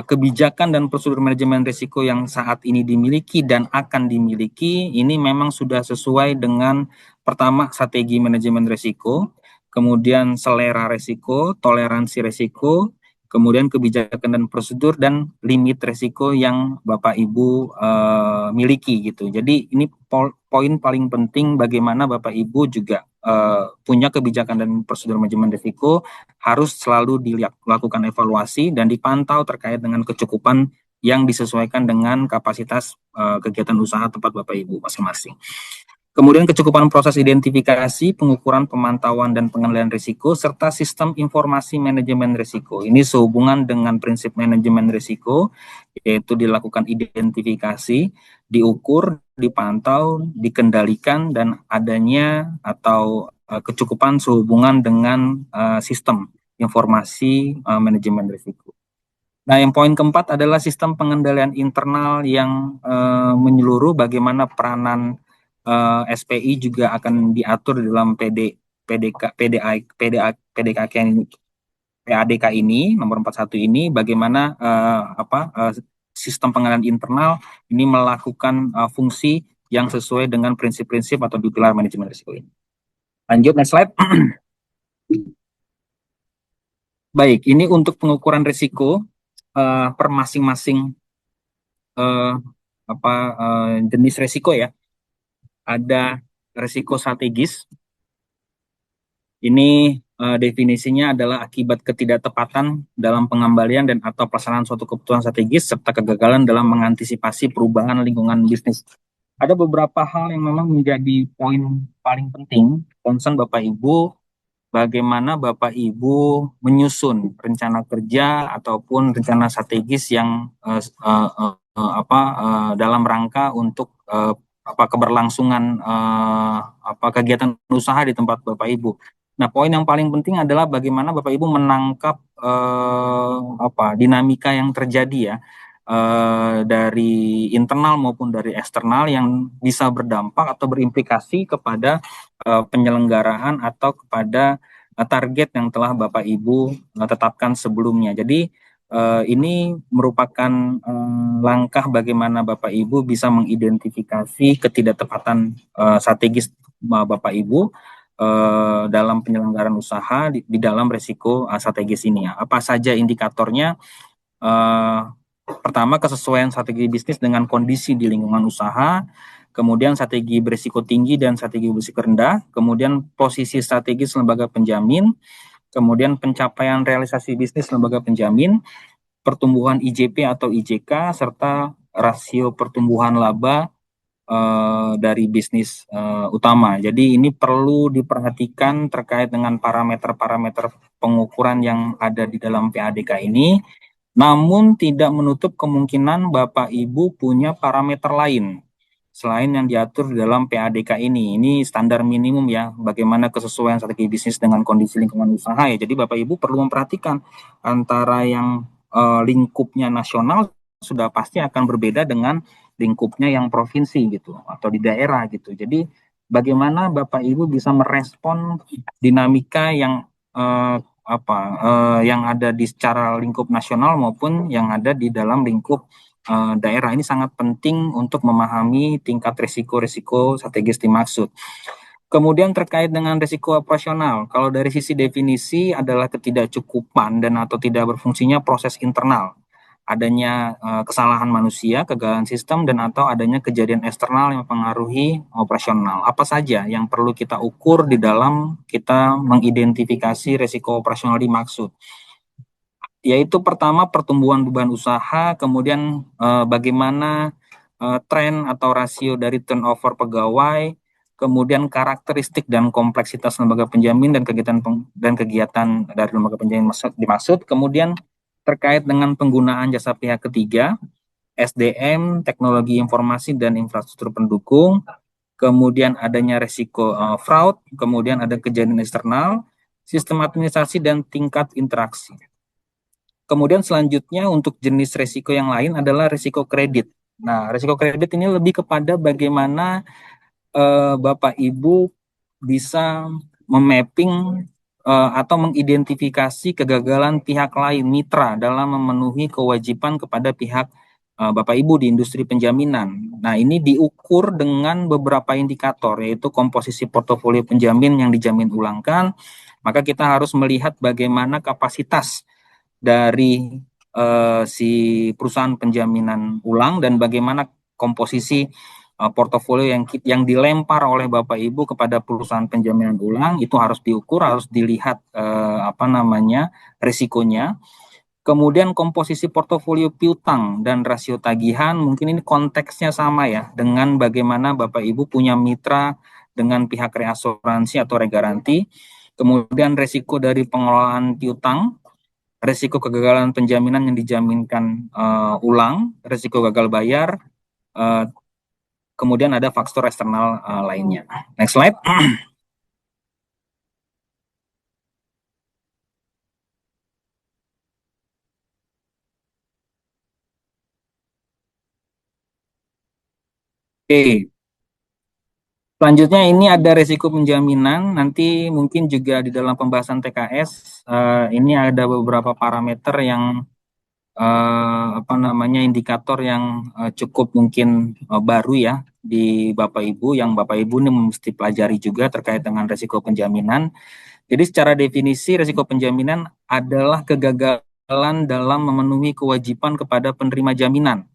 Speaker 4: kebijakan dan prosedur manajemen risiko yang saat ini dimiliki dan akan dimiliki ini memang sudah sesuai dengan pertama strategi manajemen risiko, kemudian selera risiko, toleransi risiko, kemudian kebijakan dan prosedur dan limit risiko yang Bapak Ibu miliki gitu. Jadi ini poin paling penting bagaimana Bapak Ibu juga punya kebijakan dan prosedur manajemen risiko harus selalu dilakukan evaluasi dan dipantau terkait dengan kecukupan yang disesuaikan dengan kapasitas kegiatan usaha tempat Bapak Ibu masing-masing. Kemudian kecukupan proses identifikasi, pengukuran, pemantauan, dan pengendalian risiko, serta sistem informasi manajemen risiko. Ini sehubungan dengan prinsip manajemen risiko, yaitu dilakukan identifikasi, diukur, dipantau, dikendalikan, dan adanya atau kecukupan sehubungan dengan sistem informasi manajemen risiko. Nah, yang poin keempat adalah sistem pengendalian internal yang menyeluruh, bagaimana peranan SPI juga akan diatur dalam PADK ini nomor 41 ini, bagaimana sistem pengendalian internal ini melakukan fungsi yang sesuai dengan prinsip-prinsip atau di pilar manajemen risiko ini. Lanjut, next slide. Baik, ini untuk pengukuran risiko. per masing-masing eh, jenis resiko ya. Ada resiko strategis. Ini definisinya adalah akibat ketidaktepatan dalam pengembalian dan atau pelaksanaan suatu kebutuhan strategis serta kegagalan dalam mengantisipasi perubahan lingkungan bisnis. Ada beberapa hal yang memang menjadi poin paling penting concern Bapak Ibu, bagaimana Bapak Ibu menyusun rencana kerja ataupun rencana strategis yang dalam rangka untuk keberlangsungan kegiatan usaha di tempat Bapak Ibu. Nah, poin yang paling penting adalah bagaimana Bapak Ibu menangkap dinamika yang terjadi ya dari internal maupun dari eksternal yang bisa berdampak atau berimplikasi kepada penyelenggaraan atau kepada target yang telah Bapak Ibu tetapkan sebelumnya. Jadi ini merupakan langkah bagaimana Bapak Ibu bisa mengidentifikasi ketidaktepatan strategis Bapak Ibu dalam penyelenggaraan usaha di dalam resiko strategis ini ya. Apa saja indikatornya? Pertama, kesesuaian strategi bisnis dengan kondisi di lingkungan usaha, kemudian strategi berisiko tinggi dan strategi berisiko rendah, kemudian posisi strategis lembaga penjamin, kemudian pencapaian realisasi bisnis lembaga penjamin, pertumbuhan IJP atau IJK, serta rasio pertumbuhan laba dari bisnis utama. Jadi ini perlu diperhatikan terkait dengan parameter-parameter pengukuran yang ada di dalam PADK ini, namun tidak menutup kemungkinan Bapak Ibu punya parameter lain selain yang diatur di dalam PADK ini. Ini standar minimum ya, bagaimana kesesuaian strategi bisnis dengan kondisi lingkungan usaha ya. Jadi Bapak Ibu perlu memperhatikan antara yang lingkupnya nasional sudah pasti akan berbeda dengan lingkupnya yang provinsi gitu atau di daerah gitu. Jadi bagaimana Bapak Ibu bisa merespon dinamika yang yang ada di secara lingkup nasional maupun yang ada di dalam lingkup daerah. Ini sangat penting untuk memahami tingkat risiko-risiko strategis dimaksud. Kemudian terkait dengan risiko operasional, kalau dari sisi definisi adalah ketidakcukupan dan atau tidak berfungsinya proses internal, adanya kesalahan manusia, kegagalan sistem, dan atau adanya kejadian eksternal yang mempengaruhi operasional. Apa saja yang perlu kita ukur di dalam kita mengidentifikasi risiko operasional dimaksud? Yaitu pertama pertumbuhan beban usaha, kemudian bagaimana tren atau rasio dari turnover pegawai, kemudian karakteristik dan kompleksitas lembaga penjamin dan kegiatan dari lembaga penjamin dimaksud, kemudian terkait dengan penggunaan jasa pihak ketiga, SDM, teknologi informasi dan infrastruktur pendukung, kemudian adanya resiko fraud, kemudian ada kejadian eksternal, sistem administrasi dan tingkat interaksi. Kemudian selanjutnya untuk jenis resiko yang lain adalah resiko kredit. Nah, resiko kredit ini lebih kepada bagaimana Bapak Ibu bisa memapping atau mengidentifikasi kegagalan pihak lain mitra dalam memenuhi kewajiban kepada pihak Bapak Ibu di industri penjaminan. Nah, ini diukur dengan beberapa indikator, yaitu komposisi portofolio penjamin yang dijamin ulangkan. Maka kita harus melihat bagaimana kapasitas dari si perusahaan penjaminan ulang dan bagaimana komposisi portofolio yang dilempar oleh Bapak Ibu kepada perusahaan penjaminan ulang itu harus diukur, harus dilihat risikonya. Kemudian komposisi portofolio piutang dan rasio tagihan, mungkin ini konteksnya sama ya dengan bagaimana Bapak Ibu punya mitra dengan pihak reasuransi atau regaransi. Kemudian risiko dari pengelolaan piutang, risiko kegagalan penjaminan yang dijaminkan ulang, risiko gagal bayar, kemudian ada faktor eksternal lainnya. Next slide. Oke. Selanjutnya ini ada risiko penjaminan, nanti mungkin juga di dalam pembahasan TKS, ini ada beberapa parameter yang indikator yang cukup mungkin baru ya di Bapak Ibu, yang Bapak Ibu ini mesti pelajari juga terkait dengan risiko penjaminan. Jadi secara definisi risiko penjaminan adalah kegagalan dalam memenuhi kewajiban kepada penerima jaminan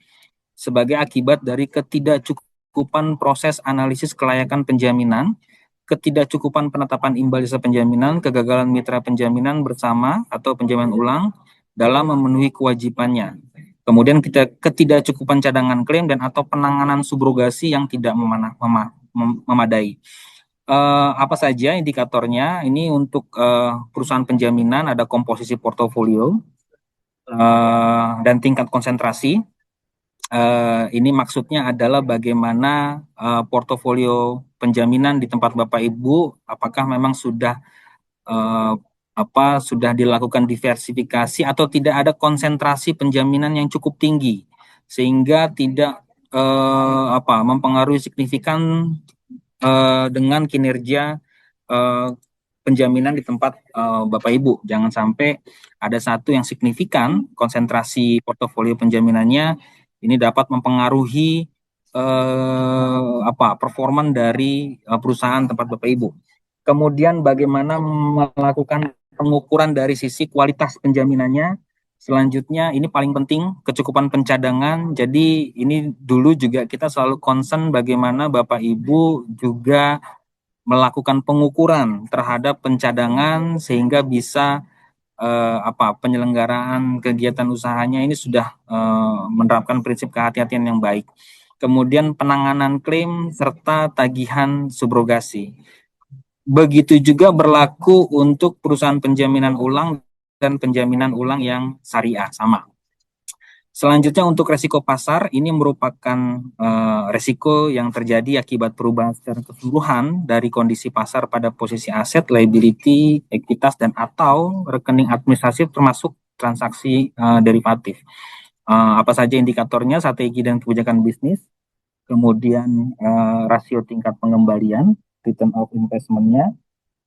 Speaker 4: sebagai akibat dari ketidakcukupan proses analisis kelayakan penjaminan, ketidakcukupan penetapan imbal jasa penjaminan, kegagalan mitra penjaminan bersama atau penjaminan ulang dalam memenuhi kewajibannya. Kemudian ketidakcukupan cadangan klaim dan atau penanganan subrogasi yang tidak memadai. Apa saja indikatornya? Ini untuk perusahaan penjaminan ada komposisi portofolio dan tingkat konsentrasi. Ini maksudnya adalah bagaimana portofolio penjaminan di tempat Bapak Ibu, apakah memang sudah sudah dilakukan diversifikasi atau tidak ada konsentrasi penjaminan yang cukup tinggi sehingga tidak mempengaruhi signifikan dengan kinerja penjaminan di tempat Bapak Ibu. Jangan sampai ada satu yang signifikan konsentrasi portofolio penjaminannya ini dapat mempengaruhi performan dari perusahaan tempat Bapak Ibu. Kemudian bagaimana melakukan pengukuran dari sisi kualitas penjaminannya. Selanjutnya ini paling penting kecukupan pencadangan. Jadi ini dulu juga kita selalu concern bagaimana Bapak Ibu juga melakukan pengukuran terhadap pencadangan sehingga bisa penyelenggaraan kegiatan usahanya ini sudah menerapkan prinsip kehati-hatian yang baik. Kemudian penanganan klaim serta tagihan subrogasi. Begitu juga berlaku untuk perusahaan penjaminan ulang dan penjaminan ulang yang syariah, sama. Selanjutnya untuk resiko pasar, ini merupakan resiko yang terjadi akibat perubahan secara keseluruhan dari kondisi pasar pada posisi aset, liability, ekuitas, dan atau rekening administratif termasuk transaksi derivatif. Apa saja indikatornya? Strategi dan kebijakan bisnis, kemudian rasio tingkat pengembalian, return of investment-nya,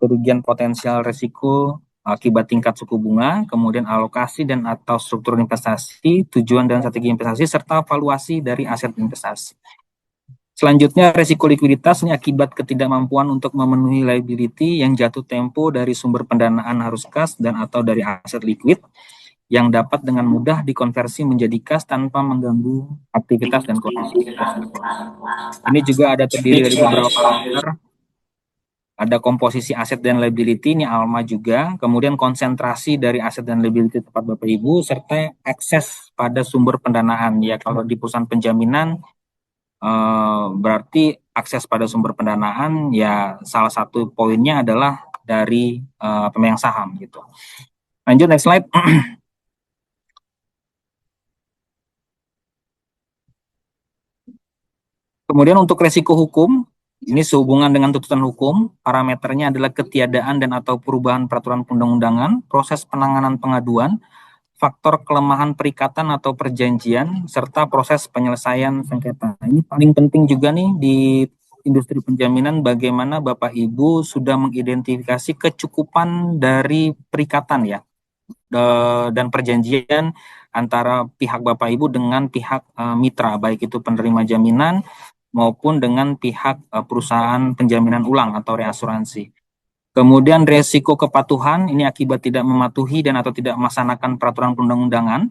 Speaker 4: kerugian potensial resiko akibat tingkat suku bunga, kemudian alokasi dan atau struktur investasi, tujuan dan strategi investasi, serta valuasi dari aset investasi. Selanjutnya, resiko likuiditas ini akibat ketidakmampuan untuk memenuhi liability yang jatuh tempo dari sumber pendanaan harus kas dan atau dari aset liquid yang dapat dengan mudah dikonversi menjadi kas tanpa mengganggu aktivitas dan kondisi. Ini juga ada terdiri dari beberapa parameter. Ada komposisi aset dan liability, ini ALMA juga, kemudian konsentrasi dari aset dan liability tempat Bapak Ibu, serta akses pada sumber pendanaan. Ya, kalau di perusahaan penjaminan, berarti akses pada sumber pendanaan, ya salah satu poinnya adalah dari pemegang saham gitu. Lanjut, next slide. Kemudian untuk resiko hukum, ini sehubungan dengan tuntutan hukum, parameternya adalah ketiadaan dan atau perubahan peraturan perundang-undangan, proses penanganan pengaduan, faktor kelemahan perikatan atau perjanjian, serta proses penyelesaian sengketa. Ini paling penting juga nih di industri penjaminan bagaimana Bapak Ibu sudah mengidentifikasi kecukupan dari perikatan ya dan perjanjian antara pihak Bapak Ibu dengan pihak mitra, baik itu penerima jaminan maupun dengan pihak perusahaan penjaminan ulang atau reasuransi. Kemudian resiko kepatuhan ini akibat tidak mematuhi dan atau tidak melaksanakan peraturan perundang-undangan.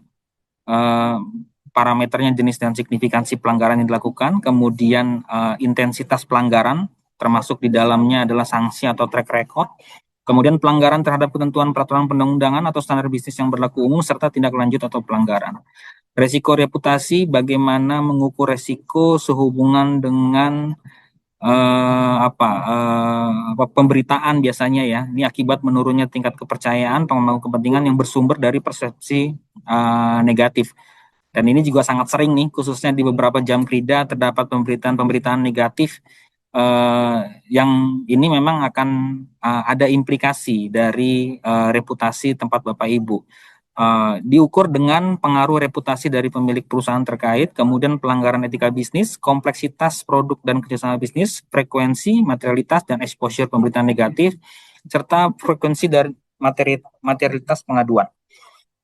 Speaker 4: Parameternya jenis dan signifikansi pelanggaran yang dilakukan, kemudian intensitas pelanggaran, termasuk di dalamnya adalah sanksi atau track record, kemudian pelanggaran terhadap ketentuan peraturan perundang-undangan atau standar bisnis yang berlaku umum, serta tindak lanjut atau pelanggaran. Resiko reputasi, bagaimana mengukur resiko sehubungan dengan pemberitaan biasanya ya. Ini akibat menurunnya tingkat kepercayaan pemangku kepentingan yang bersumber dari persepsi negatif. Dan ini juga sangat sering nih, khususnya di beberapa jam kerja terdapat pemberitaan negatif yang ini memang akan ada implikasi dari reputasi tempat Bapak Ibu. Diukur dengan pengaruh reputasi dari pemilik perusahaan terkait, kemudian pelanggaran etika bisnis, kompleksitas produk dan kerjasama bisnis, frekuensi, materialitas, dan exposure pemberitaan negatif, serta frekuensi dari materialitas pengaduan.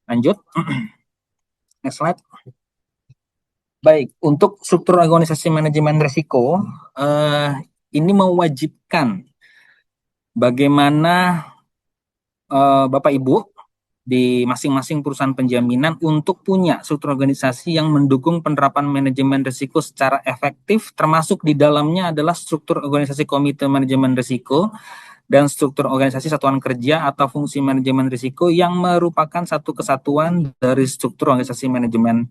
Speaker 4: Lanjut. Next slide. Baik, untuk struktur organisasi manajemen risiko, ini mewajibkan bagaimana Bapak Ibu di masing-masing perusahaan penjaminan untuk punya struktur organisasi yang mendukung penerapan manajemen risiko secara efektif, termasuk di dalamnya adalah struktur organisasi komite manajemen risiko dan struktur organisasi satuan kerja atau fungsi manajemen risiko yang merupakan satu kesatuan dari struktur organisasi manajemen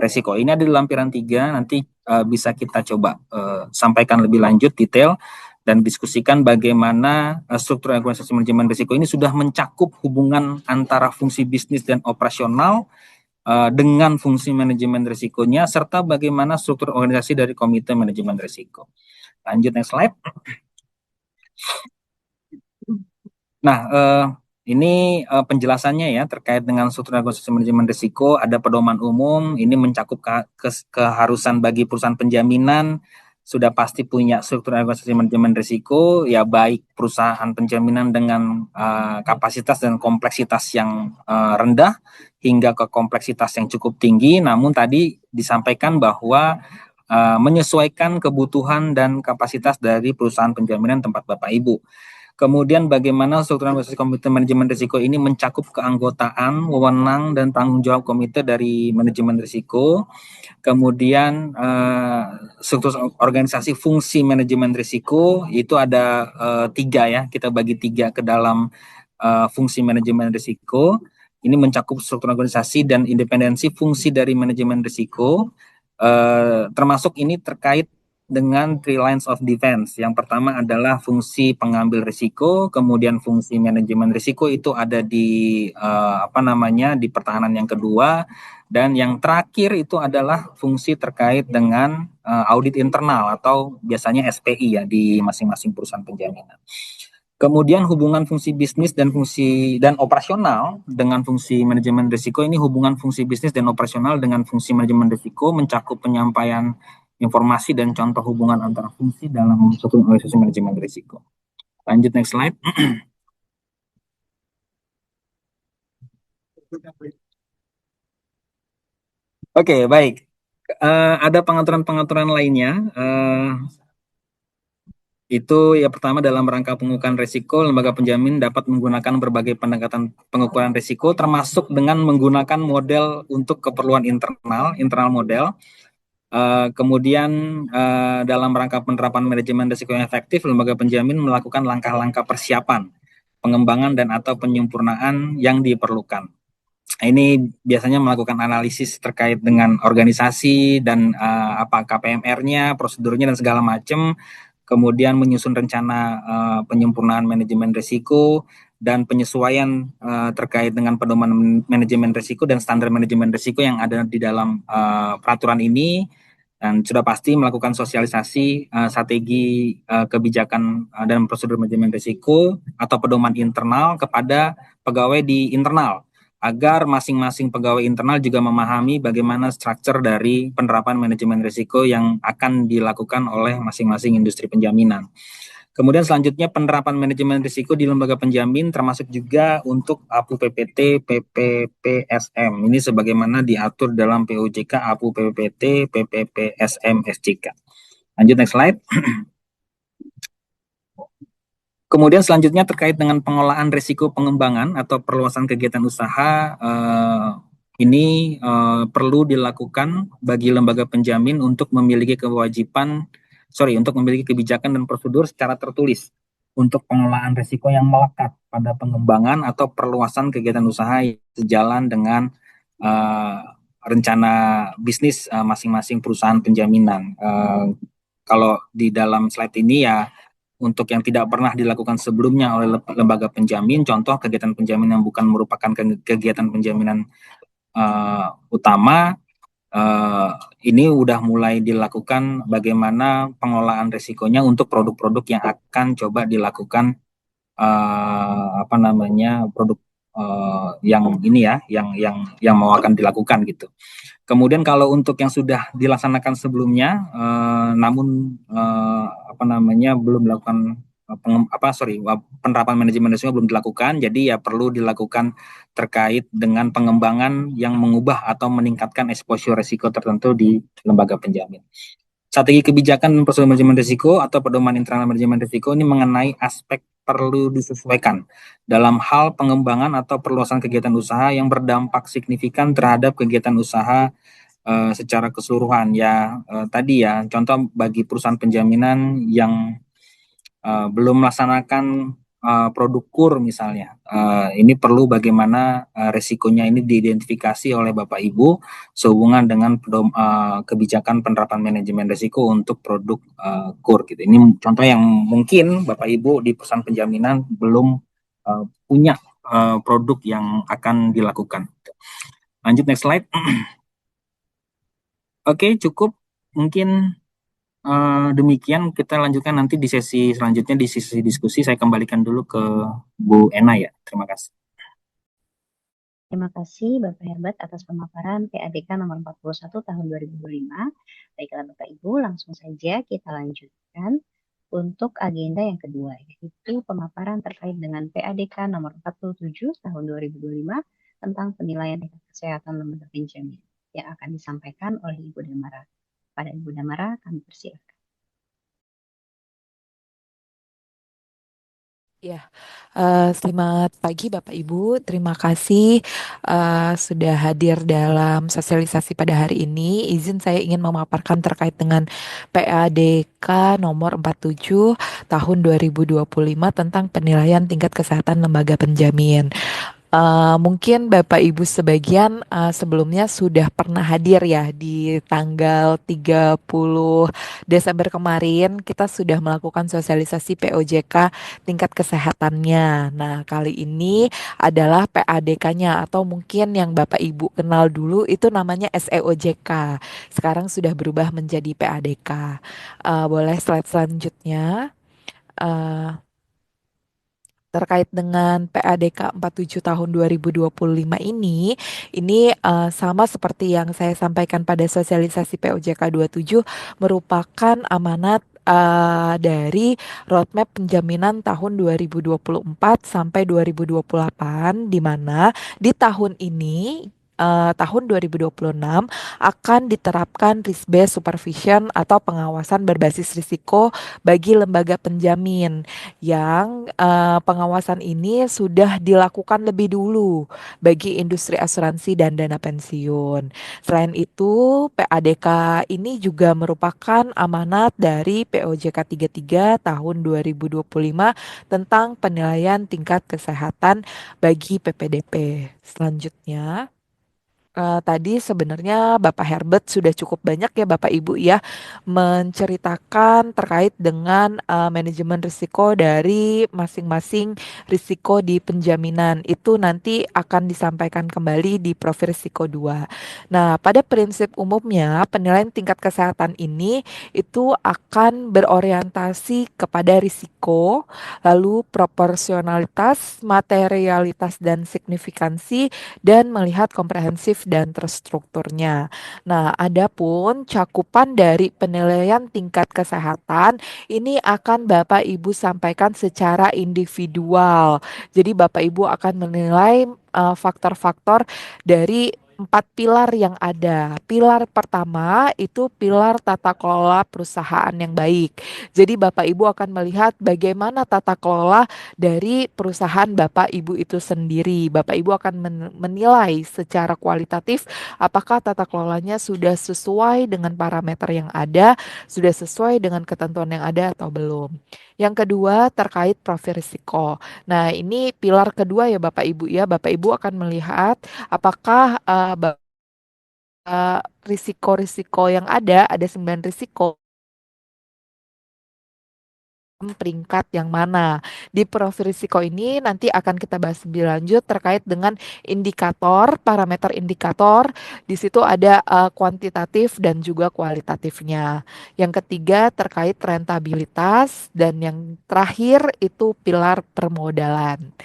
Speaker 4: risiko. Ini ada di lampiran 3, nanti bisa kita coba sampaikan lebih lanjut detail dan diskusikan bagaimana struktur organisasi manajemen risiko ini sudah mencakup hubungan antara fungsi bisnis dan operasional dengan fungsi manajemen risikonya, serta bagaimana struktur organisasi dari komite manajemen risiko. Lanjut, next slide. Nah, ini penjelasannya ya terkait dengan struktur organisasi manajemen risiko. Ada pedoman umum, ini mencakup keharusan bagi perusahaan penjaminan sudah pasti punya struktur organisasi manajemen risiko, ya baik perusahaan penjaminan dengan kapasitas dan kompleksitas yang rendah hingga ke kompleksitas yang cukup tinggi. Namun tadi disampaikan bahwa menyesuaikan kebutuhan dan kapasitas dari perusahaan penjaminan tempat Bapak Ibu. Kemudian bagaimana struktur organisasi komite manajemen risiko ini mencakup keanggotaan, wewenang, dan tanggung jawab komite dari manajemen risiko. Kemudian struktur organisasi fungsi manajemen risiko itu ada 3 ya, kita bagi 3 ke dalam fungsi manajemen risiko. Ini mencakup struktur organisasi dan independensi fungsi dari manajemen risiko, termasuk ini terkait dengan 3 lines of defense. Yang pertama adalah fungsi pengambil risiko, kemudian fungsi manajemen risiko itu ada di di pertahanan yang kedua, dan yang terakhir itu adalah fungsi terkait dengan audit internal atau biasanya SPI ya di masing-masing perusahaan penjaminan. Kemudian hubungan fungsi bisnis dan fungsi dan operasional dengan fungsi manajemen risiko, ini hubungan fungsi bisnis dan operasional dengan fungsi manajemen risiko mencakup penyampaian informasi dan contoh hubungan antara fungsi dalam suatu organisasi manajemen risiko. Lanjut, next slide. Oke, baik. Ada pengaturan-pengaturan lainnya. Itu ya pertama dalam rangka pengukuran risiko, lembaga penjamin dapat menggunakan berbagai pendekatan pengukuran risiko, termasuk dengan menggunakan model untuk keperluan internal model. Kemudian dalam rangka penerapan manajemen risiko yang efektif, lembaga penjamin melakukan langkah-langkah persiapan, pengembangan dan atau penyempurnaan yang diperlukan. Ini biasanya melakukan analisis terkait dengan organisasi dan apa KPMR-nya, prosedurnya dan segala macam. Kemudian menyusun rencana penyempurnaan manajemen risiko dan penyesuaian terkait dengan pedoman manajemen risiko dan standar manajemen risiko yang ada di dalam peraturan ini, dan sudah pasti melakukan sosialisasi strategi kebijakan dan prosedur manajemen risiko atau pedoman internal kepada pegawai di internal, agar masing-masing pegawai internal juga memahami bagaimana struktur dari penerapan manajemen risiko yang akan dilakukan oleh masing-masing industri penjaminan. Kemudian selanjutnya penerapan manajemen risiko di lembaga penjamin termasuk juga untuk APU PPT, PPPSM. Ini sebagaimana diatur dalam POJK, APU PPT, PPPSM, SJK. Lanjut, next slide. Kemudian selanjutnya terkait dengan pengolahan risiko pengembangan atau perluasan kegiatan usaha, ini perlu dilakukan bagi lembaga penjamin untuk memiliki untuk memiliki kebijakan dan prosedur secara tertulis untuk pengolahan risiko yang melekat pada pengembangan atau perluasan kegiatan usaha yang sejalan dengan rencana bisnis masing-masing perusahaan penjaminan. Kalau di dalam slide ini ya, untuk yang tidak pernah dilakukan sebelumnya oleh lembaga penjamin, contoh kegiatan penjamin yang bukan merupakan kegiatan penjaminan utama, ini udah mulai dilakukan bagaimana pengelolaan risikonya untuk produk-produk yang akan coba dilakukan produk yang ini ya, yang mau akan dilakukan gitu. Kemudian kalau untuk yang sudah dilaksanakan sebelumnya, namun belum dilakukan penerapan manajemen risiko belum dilakukan, jadi ya perlu dilakukan terkait dengan pengembangan yang mengubah atau meningkatkan exposure risiko tertentu di lembaga penjamin. Strategi kebijakan dan prosedur manajemen risiko atau pedoman internal manajemen risiko ini mengenai aspek perlu disesuaikan dalam hal pengembangan atau perluasan kegiatan usaha yang berdampak signifikan terhadap kegiatan usaha secara keseluruhan ya. Tadi ya contoh bagi perusahaan penjaminan yang belum melaksanakan produk KUR misalnya. Ini perlu bagaimana resikonya ini diidentifikasi oleh Bapak Ibu sehubungan dengan kebijakan penerapan manajemen risiko untuk produk KUR gitu. Ini contoh yang mungkin Bapak Ibu di perusahaan penjaminan belum punya produk yang akan dilakukan. Lanjut next slide. Oke, cukup mungkin demikian kita lanjutkan nanti di sesi selanjutnya di sesi diskusi. Saya kembalikan dulu ke Bu Ena ya. Terima kasih.
Speaker 3: Terima kasih Bapak Herbert atas pemaparan PADK nomor 41 tahun 2025. Baiklah Bapak Ibu, langsung saja kita lanjutkan untuk agenda yang kedua, yaitu pemaparan terkait dengan PADK nomor 47 tahun 2025 tentang penilaian tingkat kesehatan lembaga penjamin yang akan disampaikan oleh Ibu Damara. Pada Ibu Damara, kami persilakan.
Speaker 5: Ya, selamat pagi Bapak Ibu. Terima kasih sudah hadir dalam sosialisasi pada hari ini. Izin saya ingin memaparkan terkait dengan PADK nomor 47 tahun 2025 tentang penilaian tingkat kesehatan lembaga penjamin. Mungkin Bapak Ibu sebagian sebelumnya sudah pernah hadir ya di tanggal 30 Desember kemarin kita sudah melakukan sosialisasi POJK tingkat kesehatannya. Nah, kali ini adalah PADK-nya atau mungkin yang Bapak Ibu kenal dulu itu namanya SEOJK. Sekarang sudah berubah menjadi PADK. Boleh slide selanjutnya. Uh, Terkait dengan PADK 47 tahun 2025 ini sama seperti yang saya sampaikan pada sosialisasi POJK 27 merupakan amanat dari roadmap penjaminan tahun 2024 sampai 2028 di mana di tahun ini tahun 2026 akan diterapkan risk-based supervision atau pengawasan berbasis risiko bagi lembaga penjamin yang pengawasan ini sudah dilakukan lebih dulu bagi industri asuransi dan dana pensiun. Selain itu, PADK ini juga merupakan amanat dari POJK 33 tahun 2025 tentang penilaian tingkat kesehatan bagi PPDP. Selanjutnya, tadi sebenarnya Bapak Herbert sudah cukup banyak ya Bapak Ibu ya menceritakan terkait dengan manajemen risiko dari masing-masing risiko di penjaminan. Itu nanti akan disampaikan kembali di profil risiko 2. Nah, pada prinsip umumnya penilaian tingkat kesehatan ini itu akan berorientasi kepada risiko, lalu proporsionalitas, materialitas dan signifikansi dan melihat komprehensif dan terstrukturnya. Nah, adapun cakupan dari penilaian tingkat kesehatan ini akan Bapak Ibu sampaikan secara individual. Jadi Bapak Ibu akan menilai faktor-faktor dari 4 pilar yang ada. Pilar pertama itu pilar tata kelola perusahaan yang baik. Jadi Bapak Ibu akan melihat bagaimana tata kelola dari perusahaan Bapak Ibu itu sendiri. Bapak Ibu akan menilai secara kualitatif apakah tata kelolanya sudah sesuai dengan parameter yang ada, sudah sesuai dengan ketentuan yang ada atau belum. Yang kedua terkait profil risiko. Nah, ini pilar kedua ya Bapak Ibu ya. Bapak Ibu akan melihat apakah risiko-risiko yang ada 9 risiko peringkat yang mana. Di profil risiko ini nanti akan kita bahas lebih lanjut terkait dengan indikator, parameter indikator. Di situ ada kuantitatif dan juga kualitatifnya. Yang ketiga terkait rentabilitas dan yang terakhir itu pilar permodalan.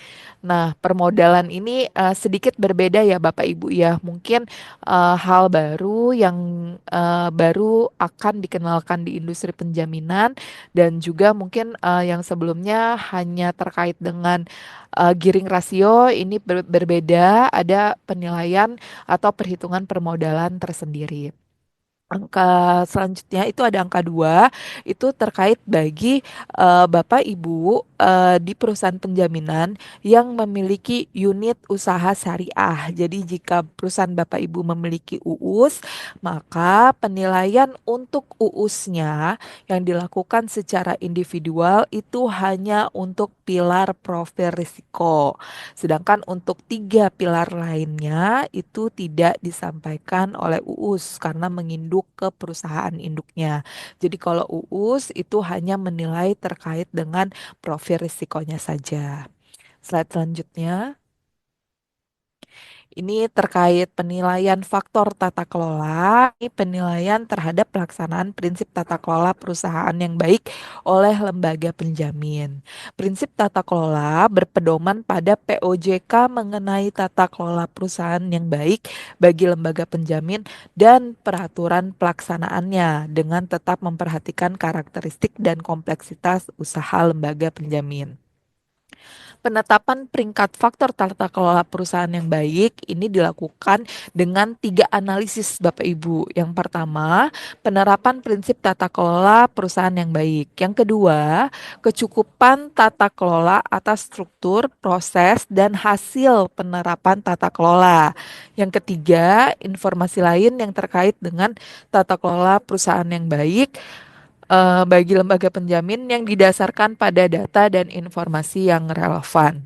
Speaker 5: Nah, permodalan ini sedikit berbeda ya Bapak Ibu ya. Mungkin hal baru yang baru akan dikenalkan di industri penjaminan dan juga mungkin yang sebelumnya hanya terkait dengan gearing rasio ini berbeda, ada penilaian atau perhitungan permodalan tersendiri. Angka selanjutnya itu ada angka 2, itu terkait bagi Bapak Ibu di perusahaan penjaminan yang memiliki unit usaha syariah. Jadi jika perusahaan Bapak Ibu memiliki UUS, maka penilaian untuk UUS-nya yang dilakukan secara individual itu hanya untuk pilar profil risiko. Sedangkan untuk 3 pilar lainnya itu tidak disampaikan oleh UUS karena menginduk ke perusahaan induknya. Jadi kalau UUS itu hanya menilai terkait dengan profil risikonya saja. Slide selanjutnya. Ini terkait penilaian faktor tata kelola, ini penilaian terhadap pelaksanaan prinsip tata kelola perusahaan yang baik oleh lembaga penjamin. Prinsip tata kelola berpedoman pada POJK mengenai tata kelola perusahaan yang baik bagi lembaga penjamin dan peraturan pelaksanaannya dengan tetap memperhatikan karakteristik dan kompleksitas usaha lembaga penjamin. Penetapan peringkat faktor tata kelola perusahaan yang baik ini dilakukan dengan 3 analisis Bapak Ibu. Yang pertama, penerapan prinsip tata kelola perusahaan yang baik. Yang kedua, kecukupan tata kelola atas struktur, proses, dan hasil penerapan tata kelola. Yang ketiga, informasi lain yang terkait dengan tata kelola perusahaan yang baik bagi lembaga penjamin yang didasarkan pada data dan informasi yang relevan.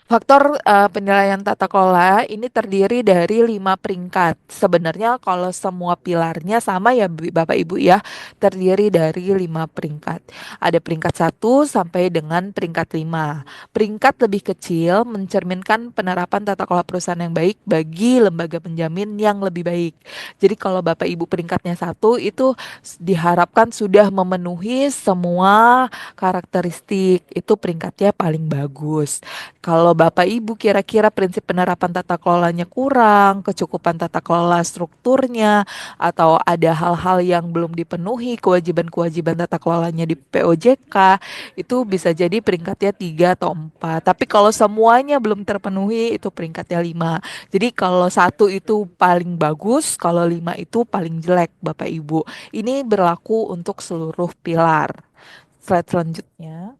Speaker 5: Faktor penilaian tata kelola ini terdiri dari 5 peringkat. Sebenarnya kalau semua pilarnya sama ya Bapak Ibu ya, terdiri dari 5 peringkat. Ada peringkat 1 sampai dengan peringkat 5. Peringkat lebih kecil mencerminkan penerapan tata kelola perusahaan yang baik bagi lembaga penjamin yang lebih baik. Jadi kalau Bapak Ibu peringkatnya 1 itu diharapkan sudah memenuhi semua karakteristik. Itu peringkatnya paling bagus. Kalau Bapak Ibu kira-kira prinsip penerapan tata kelolanya kurang, kecukupan tata kelola strukturnya, atau ada hal-hal yang belum dipenuhi kewajiban-kewajiban tata kelolanya di POJK, itu bisa jadi peringkatnya 3 atau 4. Tapi kalau semuanya belum terpenuhi itu peringkatnya 5. Jadi kalau 1 itu paling bagus, kalau 5 itu paling jelek Bapak Ibu. Ini berlaku untuk seluruh pilar. Slide selanjutnya.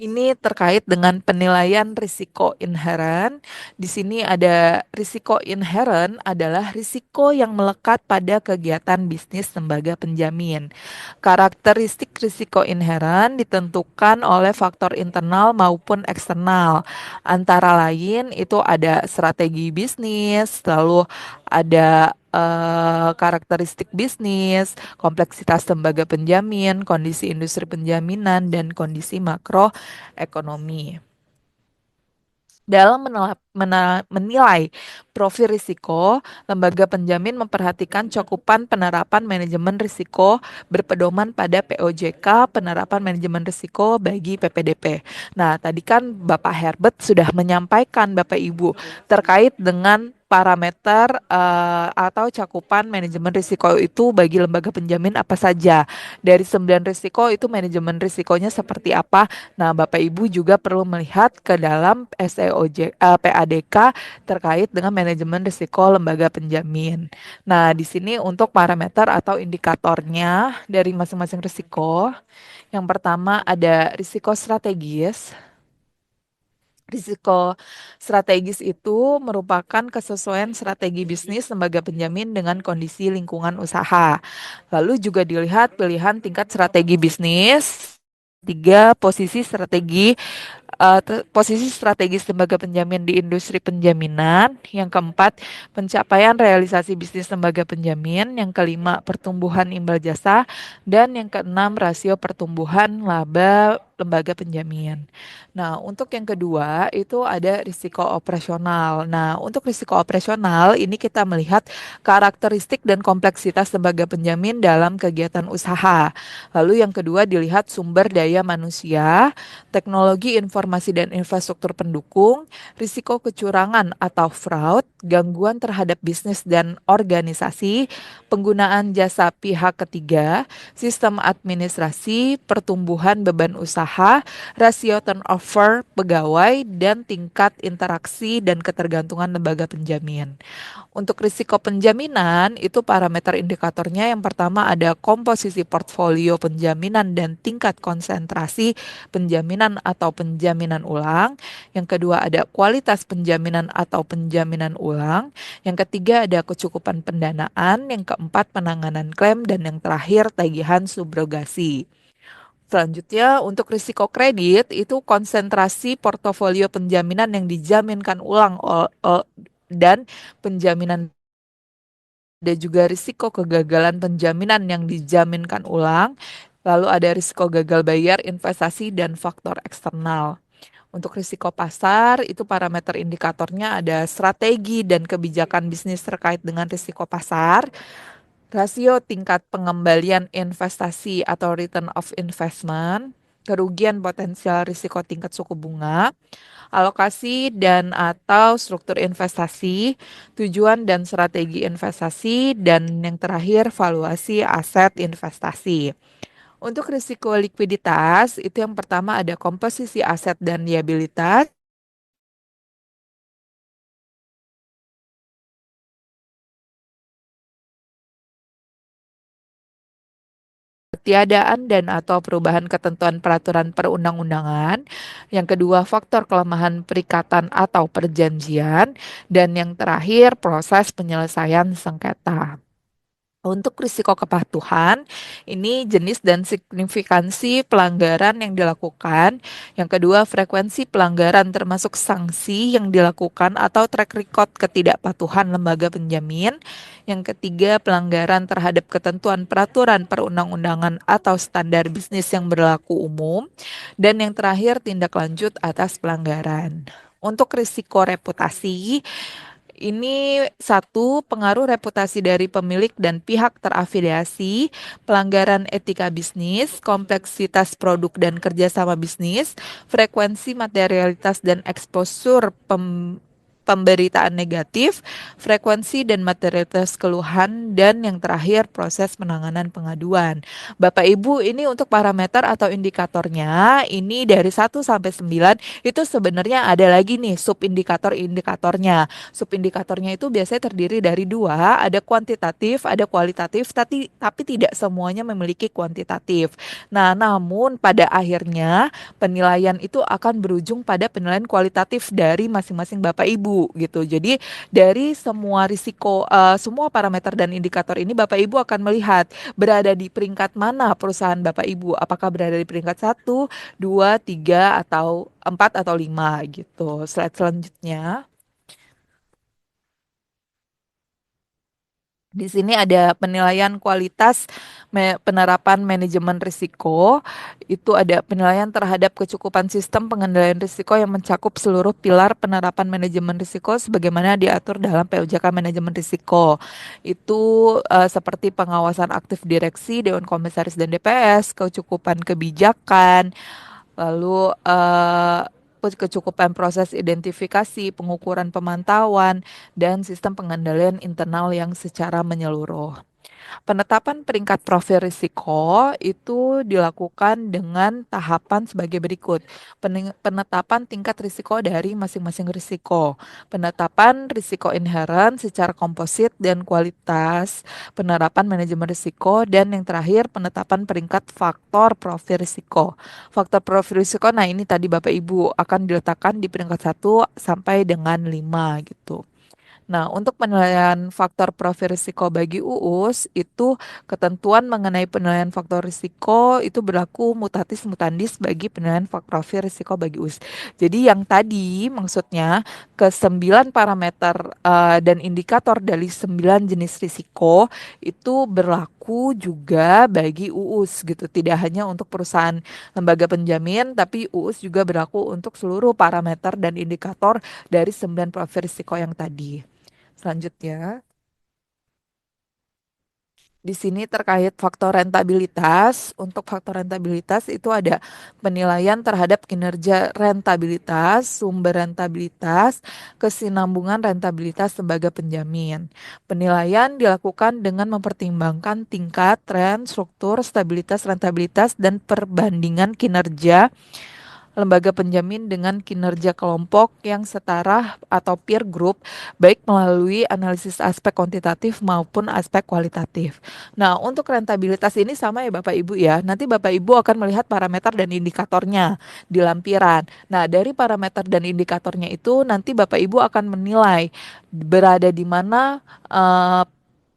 Speaker 5: Ini terkait dengan penilaian risiko inheren. Di sini ada risiko inheren adalah risiko yang melekat pada kegiatan bisnis lembaga penjamin. Karakteristik risiko inheren ditentukan oleh faktor internal maupun eksternal. Antara lain itu ada strategi bisnis, lalu ada karakteristik bisnis, kompleksitas lembaga penjamin, kondisi industri penjaminan, dan kondisi makroekonomi. Dalam menilai profil risiko, lembaga penjamin memperhatikan cakupan penerapan manajemen risiko berpedoman pada POJK penerapan manajemen risiko bagi PPDP. Nah, tadi kan Bapak Herbert sudah menyampaikan Bapak Ibu terkait dengan parameter atau cakupan manajemen risiko itu bagi lembaga penjamin apa saja. Dari 9 risiko itu manajemen risikonya seperti apa. Nah, Bapak Ibu juga perlu melihat ke dalam PADK terkait dengan manajemen risiko lembaga penjamin. Nah, di sini untuk parameter atau indikatornya dari masing-masing risiko. Yang pertama ada risiko strategis. Risiko strategis itu merupakan kesesuaian strategi bisnis lembaga penjamin dengan kondisi lingkungan usaha. Lalu juga dilihat pilihan tingkat strategi bisnis. 3, posisi strategis lembaga penjamin di industri penjaminan. Yang keempat, pencapaian realisasi bisnis lembaga penjamin. Yang kelima, pertumbuhan imbal jasa. Dan yang keenam, rasio pertumbuhan laba lembaga penjamin. Nah, untuk yang kedua itu ada risiko operasional. Nah, untuk risiko operasional ini kita melihat karakteristik dan kompleksitas lembaga penjamin dalam kegiatan usaha. Lalu yang kedua dilihat sumber daya manusia, teknologi informasi informasi dan infrastruktur pendukung, risiko kecurangan atau fraud, gangguan terhadap bisnis dan organisasi, penggunaan jasa pihak ketiga, sistem administrasi, pertumbuhan beban usaha, rasio turnover pegawai, dan tingkat interaksi dan ketergantungan lembaga penjamin. Untuk risiko penjaminan, itu parameter indikatornya yang pertama ada komposisi portfolio penjaminan dan tingkat konsentrasi penjaminan atau penjaminan ulang. Yang kedua ada kualitas penjaminan atau penjaminan ulang. Yang ketiga ada kecukupan pendanaan. Yang keempat penanganan klaim. Dan yang terakhir tagihan subrogasi. Selanjutnya, untuk risiko kredit, itu konsentrasi portofolio penjaminan yang dijaminkan ulang dan penjaminan ada juga risiko kegagalan penjaminan yang dijaminkan ulang, lalu ada risiko gagal bayar, investasi, dan faktor eksternal. Untuk risiko pasar, itu parameter indikatornya ada strategi dan kebijakan bisnis terkait dengan risiko pasar, rasio tingkat pengembalian investasi atau return of investment, kerugian potensial risiko tingkat suku bunga, alokasi dan atau struktur investasi, tujuan dan strategi investasi, dan yang terakhir valuasi aset investasi. Untuk risiko likuiditas, itu yang pertama ada komposisi aset dan liabilitas, ketiadaan dan atau perubahan ketentuan peraturan perundang-undangan. Yang kedua, faktor kelemahan perikatan atau perjanjian. Dan yang terakhir, proses penyelesaian sengketa. Untuk risiko kepatuhan, ini jenis dan signifikansi pelanggaran yang dilakukan. Yang kedua, frekuensi pelanggaran termasuk sanksi yang dilakukan atau track record ketidakpatuhan lembaga penjamin. Yang ketiga, pelanggaran terhadap ketentuan peraturan perundang-undangan atau standar bisnis yang berlaku umum. Dan yang terakhir, tindak lanjut atas pelanggaran. Untuk risiko reputasi, ini satu, pengaruh reputasi dari pemilik dan pihak terafiliasi, pelanggaran etika bisnis, kompleksitas produk dan kerjasama bisnis, frekuensi materialitas dan eksposur pemberitaan negatif, frekuensi dan materialitas keluhan, dan yang terakhir proses penanganan pengaduan. Bapak Ibu, ini untuk parameter atau indikatornya, ini dari 1 sampai 9, itu sebenarnya ada lagi nih subindikator-indikatornya. Subindikatornya itu biasanya terdiri dari dua, ada kuantitatif, ada kualitatif, tapi tidak semuanya memiliki kuantitatif. Nah, namun pada akhirnya penilaian itu akan berujung pada penilaian kualitatif dari masing-masing Bapak Ibu gitu. Jadi dari semua risiko, semua parameter dan indikator ini Bapak Ibu akan melihat berada di peringkat mana perusahaan Bapak Ibu. Apakah berada di peringkat 1, 2, 3, atau 4, atau 5 gitu. Slide selanjutnya. Di sini ada penilaian kualitas penerapan manajemen risiko. Itu ada penilaian terhadap kecukupan sistem pengendalian risiko yang mencakup seluruh pilar penerapan manajemen risiko sebagaimana diatur dalam POJK manajemen risiko. Itu seperti pengawasan aktif direksi, Dewan Komisaris dan DPS, kecukupan kebijakan, lalu kecukupan proses identifikasi, pengukuran pemantauan, dan sistem pengendalian internal yang secara menyeluruh. Penetapan peringkat profil risiko itu dilakukan dengan tahapan sebagai berikut. Penetapan tingkat risiko dari masing-masing risiko. Penetapan risiko inherent secara komposit dan kualitas. Penerapan manajemen risiko. Dan yang terakhir penetapan peringkat faktor profil risiko. Faktor profil risiko, nah ini tadi Bapak Ibu akan diletakkan di peringkat 1 sampai dengan 5 gitu. Nah, untuk penilaian faktor profil risiko bagi UUS, itu ketentuan mengenai penilaian faktor risiko itu berlaku mutatis mutandis bagi penilaian faktor profil risiko bagi UUS. Jadi yang tadi maksudnya ke-9 parameter dan indikator dari 9 jenis risiko itu berlaku juga bagi UUS gitu. Tidak hanya untuk perusahaan lembaga penjamin, tapi UUS juga berlaku untuk seluruh parameter dan indikator dari 9 profil risiko yang tadi. Selanjutnya, Di sini terkait faktor rentabilitas. Untuk faktor rentabilitas itu ada penilaian terhadap kinerja rentabilitas, sumber rentabilitas, kesinambungan rentabilitas lembaga penjamin. Penilaian dilakukan dengan mempertimbangkan tingkat, tren, struktur, stabilitas rentabilitas, dan perbandingan kinerja lembaga penjamin dengan kinerja kelompok yang setara atau peer group, baik melalui analisis aspek kuantitatif maupun aspek kualitatif. Nah, untuk rentabilitas ini sama ya Bapak Ibu ya. Nanti Bapak Ibu akan melihat parameter dan indikatornya di lampiran. Nah, dari parameter dan indikatornya itu nanti Bapak Ibu akan menilai berada di mana eh,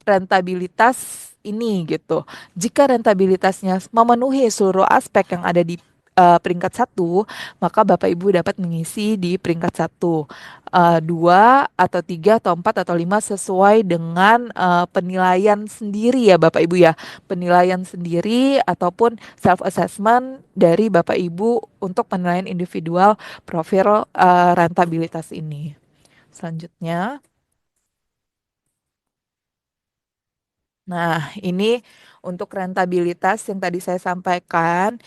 Speaker 5: rentabilitas ini gitu. Jika rentabilitasnya memenuhi seluruh aspek yang ada di peringkat satu, maka Bapak Ibu dapat mengisi di peringkat satu, dua atau tiga atau empat atau lima sesuai dengan penilaian sendiri ya Bapak Ibu ya, penilaian sendiri ataupun self assessment dari Bapak Ibu untuk penilaian individual profil rentabilitas ini. Selanjutnya, nah ini untuk rentabilitas yang tadi saya sampaikan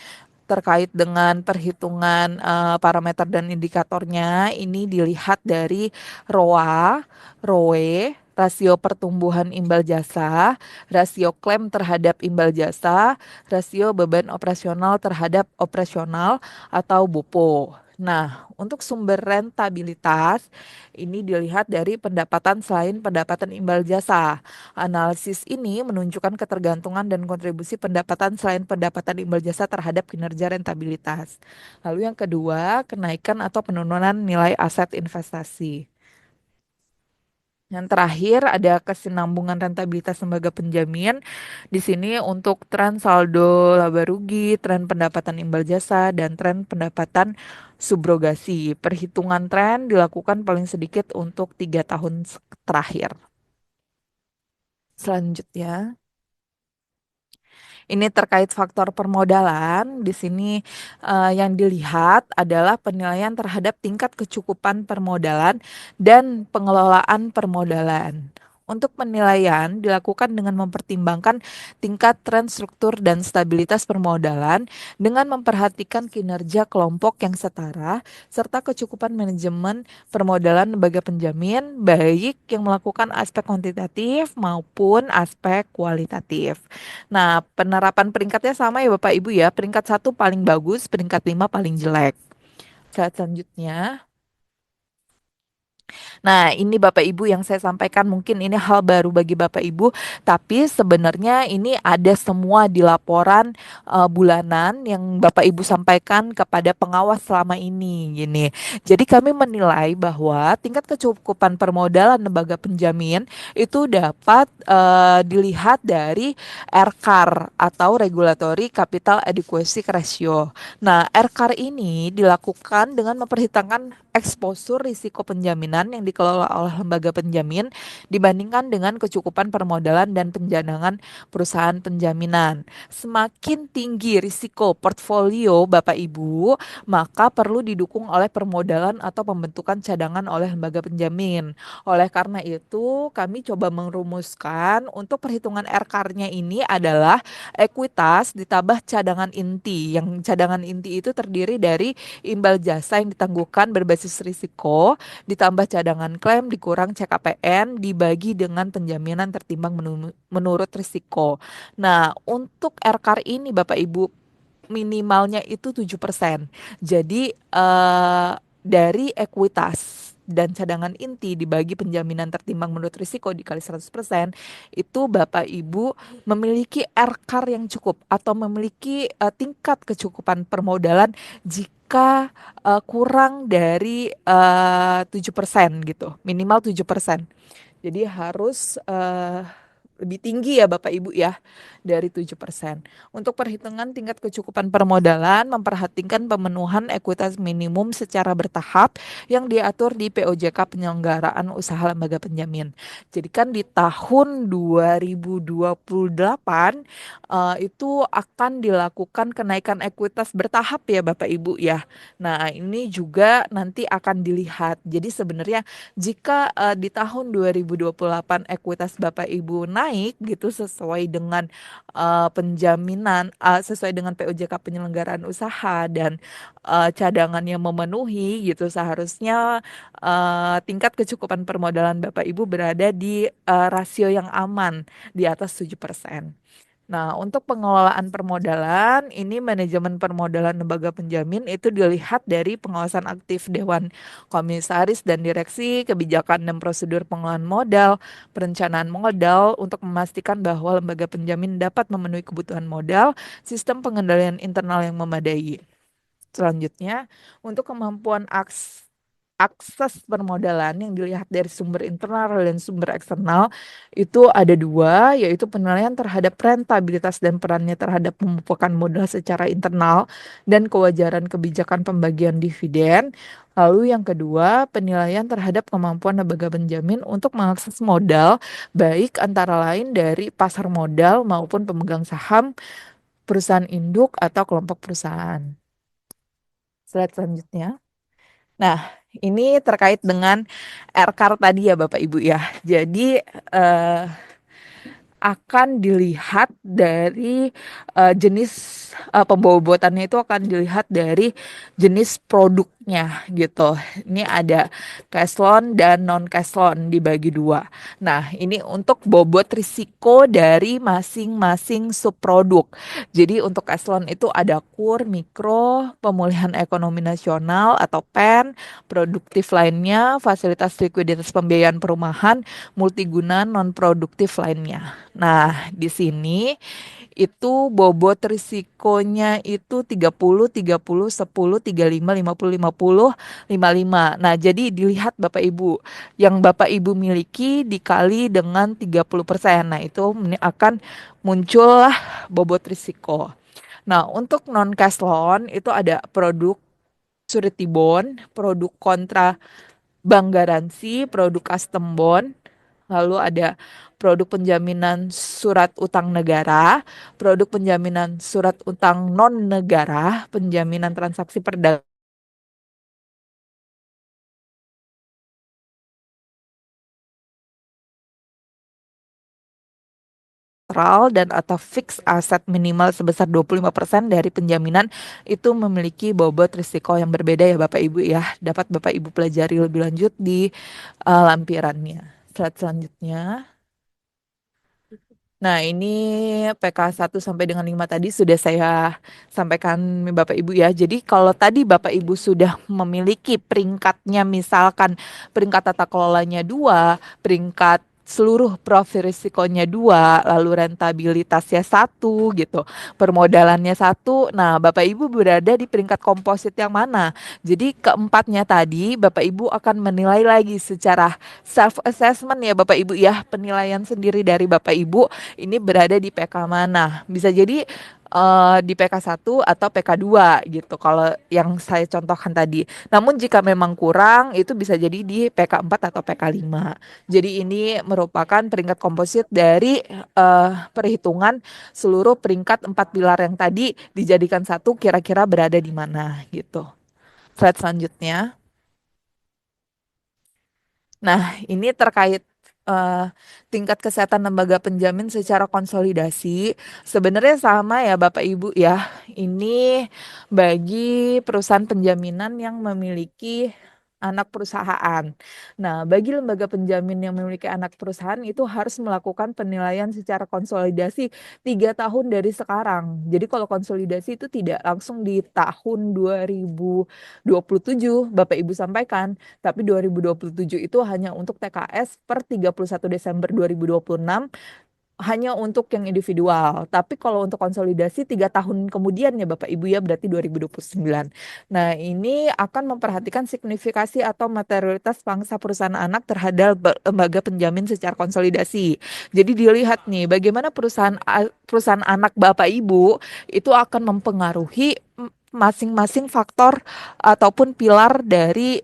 Speaker 5: terkait dengan perhitungan parameter dan indikatornya ini dilihat dari ROA, ROE, rasio pertumbuhan imbal jasa, rasio klaim terhadap imbal jasa, rasio beban operasional terhadap operasional atau BOPO. Nah, untuk sumber rentabilitas ini dilihat dari pendapatan selain pendapatan imbal jasa. Analisis ini menunjukkan ketergantungan dan kontribusi pendapatan selain pendapatan imbal jasa terhadap kinerja rentabilitas. Lalu yang kedua, kenaikan atau penurunan nilai aset investasi. Yang terakhir ada kesinambungan rentabilitas lembaga penjamin. Di sini untuk tren saldo laba rugi, tren pendapatan imbal jasa, dan tren pendapatan subrogasi. Perhitungan tren dilakukan paling sedikit untuk 3 tahun terakhir. Selanjutnya, ini terkait faktor permodalan. Di sini yang dilihat adalah penilaian terhadap tingkat kecukupan permodalan dan pengelolaan permodalan. Untuk penilaian dilakukan dengan mempertimbangkan tingkat tren struktur dan stabilitas permodalan dengan memperhatikan kinerja kelompok yang setara serta kecukupan manajemen permodalan lembaga penjamin baik yang melakukan aspek kuantitatif maupun aspek kualitatif. Nah, penerapan peringkatnya sama ya Bapak Ibu ya. Peringkat satu paling bagus, peringkat 5 paling jelek. Selanjutnya, nah, ini Bapak Ibu yang saya sampaikan mungkin ini hal baru bagi Bapak Ibu, tapi sebenarnya ini ada semua di laporan bulanan yang Bapak Ibu sampaikan kepada pengawas selama ini gini. Jadi kami menilai bahwa tingkat kecukupan permodalan lembaga penjamin itu dapat dilihat dari RCAR atau Regulatory Capital Adequacy Ratio. Nah, RCAR ini dilakukan dengan memperhitungkan eksposur risiko penjaminan yang dikelola oleh lembaga penjamin dibandingkan dengan kecukupan permodalan dan penjanangan perusahaan penjaminan. Semakin tinggi risiko portfolio Bapak Ibu, maka perlu didukung oleh permodalan atau pembentukan cadangan oleh lembaga penjamin. Oleh karena itu, kami coba merumuskan untuk perhitungan RCAR-nya ini adalah ekuitas ditambah cadangan inti. Yang cadangan inti itu terdiri dari imbal jasa yang ditangguhkan berbasis risiko, ditambah cadangan klaim dikurang CKPN dibagi dengan penjaminan tertimbang menurut risiko. Nah, untuk RCAR ini Bapak Ibu minimalnya itu 7%. Jadi dari ekuitas dan cadangan inti dibagi penjaminan tertimbang menurut risiko dikali 100%, itu Bapak Ibu memiliki RCAR yang cukup atau memiliki tingkat kecukupan permodalan jika kurang dari 7% gitu, minimal 7%. Jadi harus lebih tinggi ya Bapak Ibu ya dari 7%. Untuk perhitungan tingkat kecukupan permodalan memperhatikan pemenuhan ekuitas minimum secara bertahap yang diatur di POJK penyelenggaraan usaha lembaga penjamin. Jadi kan di tahun 2028 itu akan dilakukan kenaikan ekuitas bertahap ya Bapak Ibu ya. Nah, ini juga nanti akan dilihat. Jadi sebenarnya jika di tahun 2028 ekuitas Bapak Ibu naik naik gitu sesuai dengan penjaminan sesuai dengan POJK penyelenggaraan usaha dan cadangan yang memenuhi gitu, seharusnya tingkat kecukupan permodalan Bapak Ibu berada di rasio yang aman di atas 7%. Nah, untuk pengelolaan permodalan, ini manajemen permodalan lembaga penjamin itu dilihat dari pengawasan aktif Dewan Komisaris dan Direksi, kebijakan dan prosedur pengelolaan modal, perencanaan modal untuk memastikan bahwa lembaga penjamin dapat memenuhi kebutuhan modal, sistem pengendalian internal yang memadai. Selanjutnya, untuk kemampuan akses permodalan yang dilihat dari sumber internal dan sumber eksternal itu ada dua, yaitu penilaian terhadap rentabilitas dan perannya terhadap memupukkan modal secara internal dan kewajaran kebijakan pembagian dividen. Lalu yang kedua, penilaian terhadap kemampuan lembaga penjamin untuk mengakses modal, baik antara lain dari pasar modal maupun pemegang saham, perusahaan induk atau kelompok perusahaan. Slide selanjutnya. Nah, ini terkait dengan RCAR tadi ya Bapak Ibu ya. Jadi akan dilihat dari jenis pembobotannya, itu akan dilihat dari jenis produknya gitu. Ini ada cash loan dan non cash loan dibagi dua. Nah, ini untuk bobot risiko dari masing-masing subproduk. Jadi untuk cash loan itu ada KUR, mikro, pemulihan ekonomi nasional atau PEN, produktif lainnya, fasilitas likuiditas pembiayaan perumahan, multiguna non produktif lainnya. Nah, di sini itu bobot risikonya itu 30, 30, 10, 35, 50, 50, 55. Nah, jadi dilihat Bapak Ibu, yang Bapak Ibu miliki dikali dengan 30%. Nah, itu akan muncul bobot risiko. Nah, untuk non cash loan itu ada produk surety bond, produk kontra bank garansi, produk custom bond, lalu ada produk penjaminan surat utang negara, produk penjaminan surat utang non negara, penjaminan transaksi perdagangan dan atau fixed aset minimal sebesar 25% dari penjaminan itu memiliki bobot risiko yang berbeda ya Bapak Ibu ya. Dapat Bapak Ibu pelajari lebih lanjut di lampirannya. Slide selanjutnya. Nah, ini PK 1 sampai dengan 5 tadi sudah saya sampaikan Bapak Ibu ya. Jadi kalau tadi Bapak Ibu sudah memiliki peringkatnya, misalkan peringkat tata kelolanya 2, peringkat seluruh profil risikonya 2, lalu rentabilitasnya 1 gitu, permodalannya 1. Nah, Bapak Ibu berada di peringkat komposit yang mana? Jadi keempatnya tadi Bapak Ibu akan menilai lagi secara self assessment ya Bapak Ibu ya, penilaian sendiri dari Bapak Ibu ini berada di PK mana. Bisa jadi di PK 1 atau PK 2 gitu kalau yang saya contohkan tadi. Namun jika memang kurang itu bisa jadi di PK 4 atau PK 5. Jadi ini merupakan peringkat komposit dari perhitungan seluruh peringkat 4 pilar yang tadi dijadikan satu, kira-kira berada di mana gitu. Slide selanjutnya. Nah, ini terkait tingkat kesehatan lembaga penjamin secara konsolidasi. Sebenarnya sama ya Bapak Ibu ya. Ini bagi perusahaan penjaminan yang memiliki anak perusahaan. Nah, bagi lembaga penjamin yang memiliki anak perusahaan itu harus melakukan penilaian secara konsolidasi 3 tahun dari sekarang. Jadi kalau konsolidasi itu tidak langsung di tahun 2027 Bapak Ibu sampaikan, tapi 2027 itu hanya untuk TKS per 31 Desember 2026, hanya untuk yang individual. Tapi kalau untuk konsolidasi 3 tahun kemudian ya Bapak Ibu ya, berarti 2029. Nah, ini akan memperhatikan signifikasi atau materialitas pangsa perusahaan anak terhadap lembaga penjamin secara konsolidasi. Jadi dilihat nih bagaimana perusahaan anak Bapak Ibu itu akan mempengaruhi masing-masing faktor ataupun pilar dari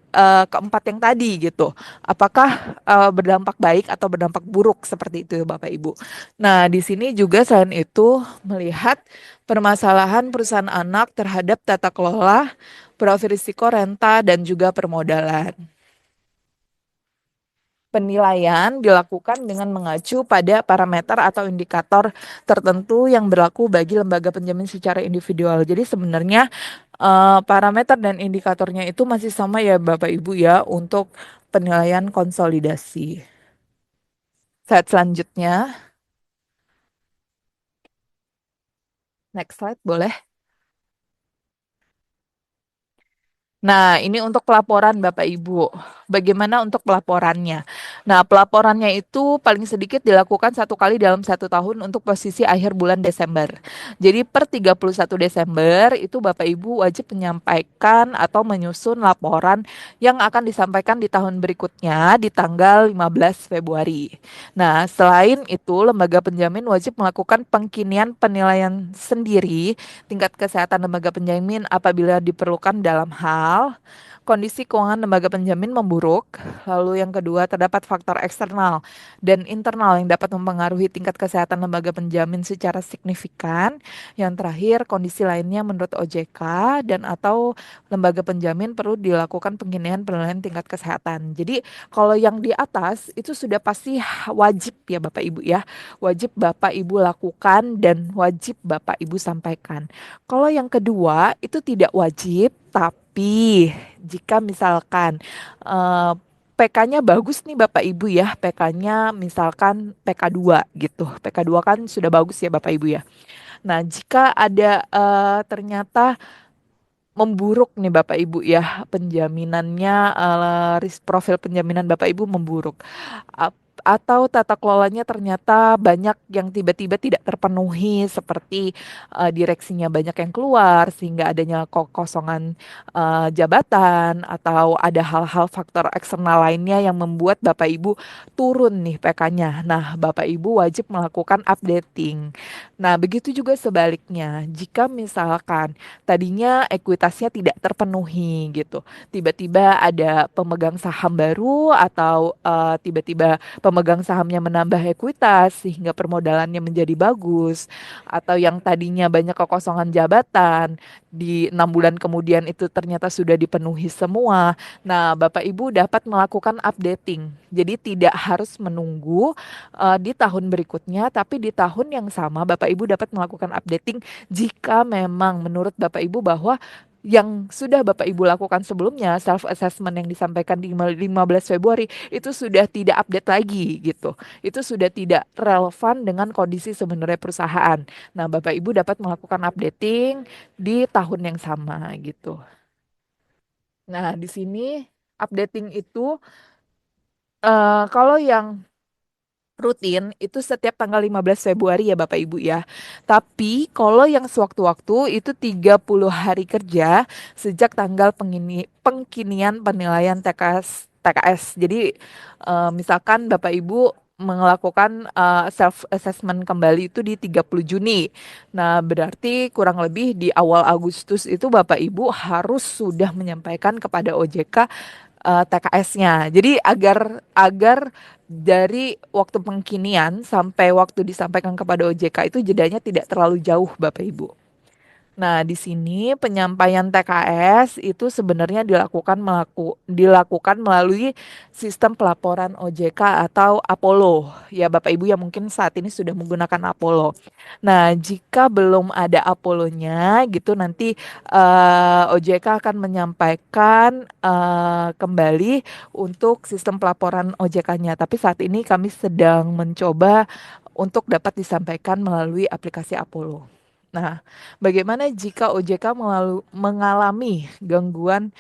Speaker 5: keempat yang tadi gitu. Apakah berdampak baik atau berdampak buruk seperti itu ya Bapak Ibu. Nah, di sini juga selain itu melihat permasalahan perusahaan anak terhadap tata kelola, profil risiko, renta, dan juga permodalan. Penilaian dilakukan dengan mengacu pada parameter atau indikator tertentu yang berlaku bagi lembaga penjamin secara individual. Jadi sebenarnya parameter dan indikatornya itu masih sama ya Bapak Ibu ya untuk penilaian konsolidasi. Slide selanjutnya. Next slide boleh. Nah, ini untuk pelaporan Bapak Ibu. Bagaimana untuk pelaporannya? Nah, pelaporannya itu paling sedikit dilakukan 1 kali dalam 1 tahun untuk posisi akhir bulan Desember. Jadi per 31 Desember itu Bapak Ibu wajib menyampaikan atau menyusun laporan yang akan disampaikan di tahun berikutnya di tanggal 15 Februari. Nah, selain itu lembaga penjamin wajib melakukan pengkinian penilaian sendiri tingkat kesehatan lembaga penjamin apabila diperlukan dalam hal kondisi keuangan lembaga penjamin memburuk. Lalu yang kedua, terdapat faktor eksternal dan internal yang dapat mempengaruhi tingkat kesehatan lembaga penjamin secara signifikan. Yang terakhir, kondisi lainnya menurut OJK dan atau lembaga penjamin perlu dilakukan pengkinian penilaian tingkat kesehatan. Jadi kalau yang di atas itu sudah pasti wajib ya Bapak Ibu ya. Wajib Bapak Ibu lakukan dan wajib Bapak Ibu sampaikan. Kalau yang kedua itu tidak wajib, tapi jika misalkan PK-nya bagus nih Bapak Ibu ya, PK-nya misalkan PK2 gitu. PK2 kan sudah bagus ya Bapak Ibu ya. Nah, jika ada ternyata memburuk nih Bapak Ibu ya, penjaminannya risk profil penjaminan Bapak Ibu memburuk. Atau tata kelolanya ternyata banyak yang tiba-tiba tidak terpenuhi seperti direksinya banyak yang keluar sehingga adanya kekosongan jabatan atau ada hal-hal faktor eksternal lainnya yang membuat Bapak Ibu turun nih PK-nya. Nah, Bapak Ibu wajib melakukan updating. Nah, begitu juga sebaliknya. Jika misalkan tadinya ekuitasnya tidak terpenuhi gitu, tiba-tiba ada pemegang saham baru atau tiba-tiba pemegang sahamnya menambah ekuitas sehingga permodalannya menjadi bagus, atau yang tadinya banyak kekosongan jabatan di 6 bulan kemudian itu ternyata sudah dipenuhi semua. Nah, Bapak Ibu dapat melakukan updating. Jadi tidak harus menunggu di tahun berikutnya, tapi di tahun yang sama Bapak Ibu dapat melakukan updating jika memang menurut Bapak Ibu bahwa yang sudah Bapak Ibu lakukan sebelumnya, self assessment yang disampaikan di 15 Februari itu sudah tidak update lagi gitu. Itu sudah tidak relevan dengan kondisi sebenarnya perusahaan. Nah, Bapak Ibu dapat melakukan updating di tahun yang sama gitu. Nah, di sini updating itu kalau yang rutin itu setiap tanggal 15 Februari ya Bapak Ibu ya. Tapi kalau yang sewaktu-waktu itu 30 hari kerja sejak tanggal pengkinian penilaian TKS. Jadi misalkan Bapak Ibu melakukan self assessment kembali itu di 30 Juni. Nah, berarti kurang lebih di awal Agustus itu Bapak Ibu harus sudah menyampaikan kepada OJK TKS-nya. Jadi agar dari waktu pengkinian sampai waktu disampaikan kepada OJK itu jedanya tidak terlalu jauh Bapak Ibu. Nah, di sini penyampaian TKS itu sebenarnya dilakukan melalui sistem pelaporan OJK atau Apollo. Ya, Bapak Ibu yang mungkin saat ini sudah menggunakan Apollo. Nah, jika belum ada Apollo-nya gitu nanti OJK akan menyampaikan kembali untuk sistem pelaporan OJK-nya. Tapi saat ini kami sedang mencoba untuk dapat disampaikan melalui aplikasi Apollo. Nah, bagaimana jika OJK mengalami gangguan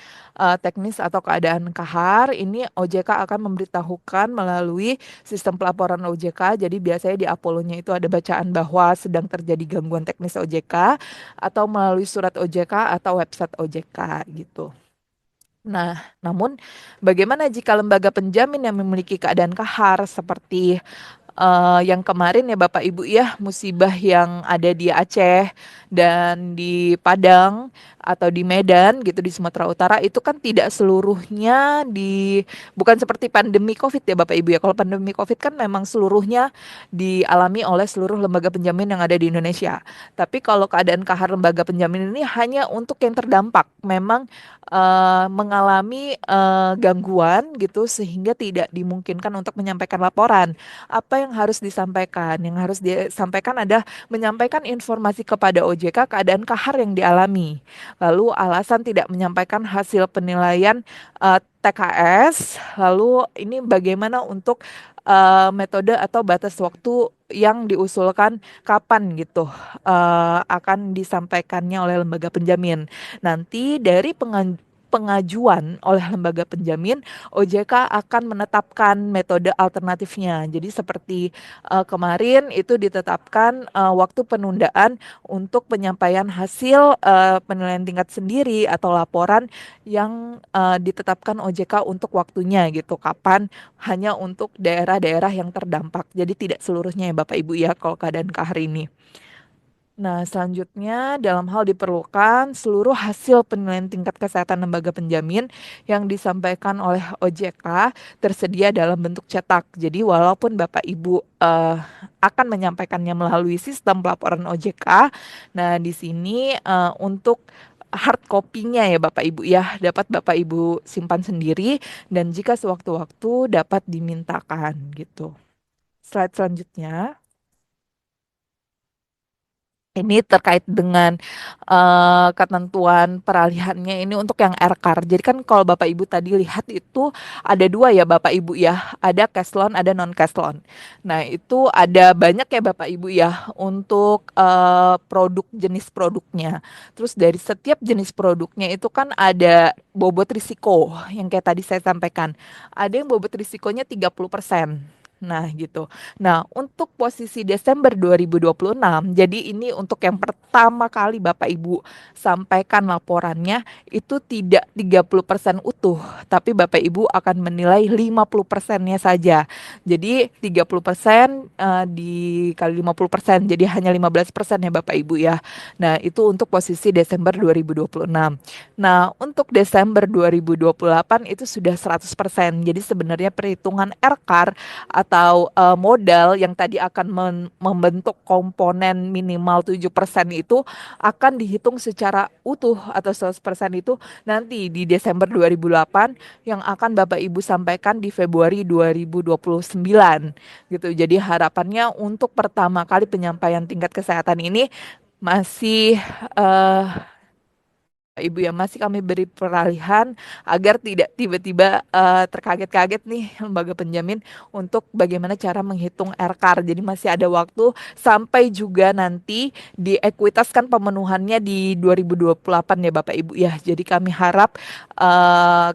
Speaker 5: teknis atau keadaan kahar? Ini OJK akan memberitahukan melalui sistem pelaporan OJK. Jadi biasanya di Apollo-nya itu ada bacaan bahwa sedang terjadi gangguan teknis OJK atau melalui surat OJK atau website OJK gitu. Nah, namun bagaimana jika lembaga penjamin yang memiliki keadaan kahar seperti yang kemarin ya Bapak Ibu ya, musibah yang ada di Aceh dan di Padang atau di Medan gitu di Sumatera Utara itu kan tidak seluruhnya bukan seperti pandemi Covid ya Bapak Ibu ya. Kalau pandemi Covid kan memang seluruhnya dialami oleh seluruh lembaga penjamin yang ada di Indonesia. Tapi kalau keadaan kahar lembaga penjamin ini hanya untuk yang terdampak, memang mengalami gangguan gitu sehingga tidak dimungkinkan untuk menyampaikan laporan. Apa yang harus disampaikan? Yang harus disampaikan adalah menyampaikan informasi kepada OJK keadaan kahar yang dialami. Lalu alasan tidak menyampaikan hasil penilaian TKS. Lalu ini bagaimana untuk metode atau batas waktu yang diusulkan kapan gitu akan disampaikannya oleh lembaga penjamin. Nanti dari pengajuan oleh lembaga penjamin, OJK akan menetapkan metode alternatifnya. Jadi seperti kemarin itu ditetapkan waktu penundaan untuk penyampaian hasil penilaian tingkat sendiri atau laporan yang ditetapkan OJK untuk waktunya gitu. Kapan? Hanya untuk daerah-daerah yang terdampak. Jadi tidak seluruhnya ya Bapak Ibu ya kalau keadaan kahar ini. Nah, selanjutnya dalam hal diperlukan seluruh hasil penilaian tingkat kesehatan lembaga penjamin yang disampaikan oleh OJK tersedia dalam bentuk cetak. Jadi walaupun Bapak Ibu akan menyampaikannya melalui sistem pelaporan OJK, nah di sini untuk hard copy-nya ya Bapak Ibu ya dapat Bapak Ibu simpan sendiri dan jika sewaktu-waktu dapat dimintakan gitu. Slide selanjutnya. Ini terkait dengan ketentuan peralihannya ini untuk yang RKAR. Jadi kan kalau Bapak Ibu tadi lihat itu ada dua ya Bapak Ibu ya, ada cash loan, ada non cash loan. Nah itu ada banyak ya Bapak Ibu ya untuk produk jenis produknya. Terus dari setiap jenis produknya itu kan ada bobot risiko yang kayak tadi saya sampaikan. Ada yang bobot risikonya 30%. Nah gitu. Nah, untuk posisi Desember 2026, jadi ini untuk yang pertama kali Bapak Ibu sampaikan laporannya itu tidak 30% utuh, tapi Bapak Ibu akan menilai 50%-nya saja. Jadi 30% dikali 50%, jadi hanya 15% ya Bapak Ibu ya. Nah, itu untuk posisi Desember 2026. Nah, untuk Desember 2028 itu sudah 100%. Jadi sebenarnya perhitungan RKAR atau modal yang tadi akan membentuk komponen minimal 7% itu akan dihitung secara utuh atau 100% itu nanti di Desember 2008 yang akan Bapak Ibu sampaikan di Februari 2029 gitu. Jadi harapannya untuk pertama kali penyampaian tingkat kesehatan ini masih Ibu ya masih kami beri peralihan agar tidak tiba-tiba terkaget-kaget nih lembaga penjamin untuk bagaimana cara menghitung RKAR. Jadi masih ada waktu sampai juga nanti diekuitaskan pemenuhannya di 2028 ya Bapak Ibu ya. Jadi kami harap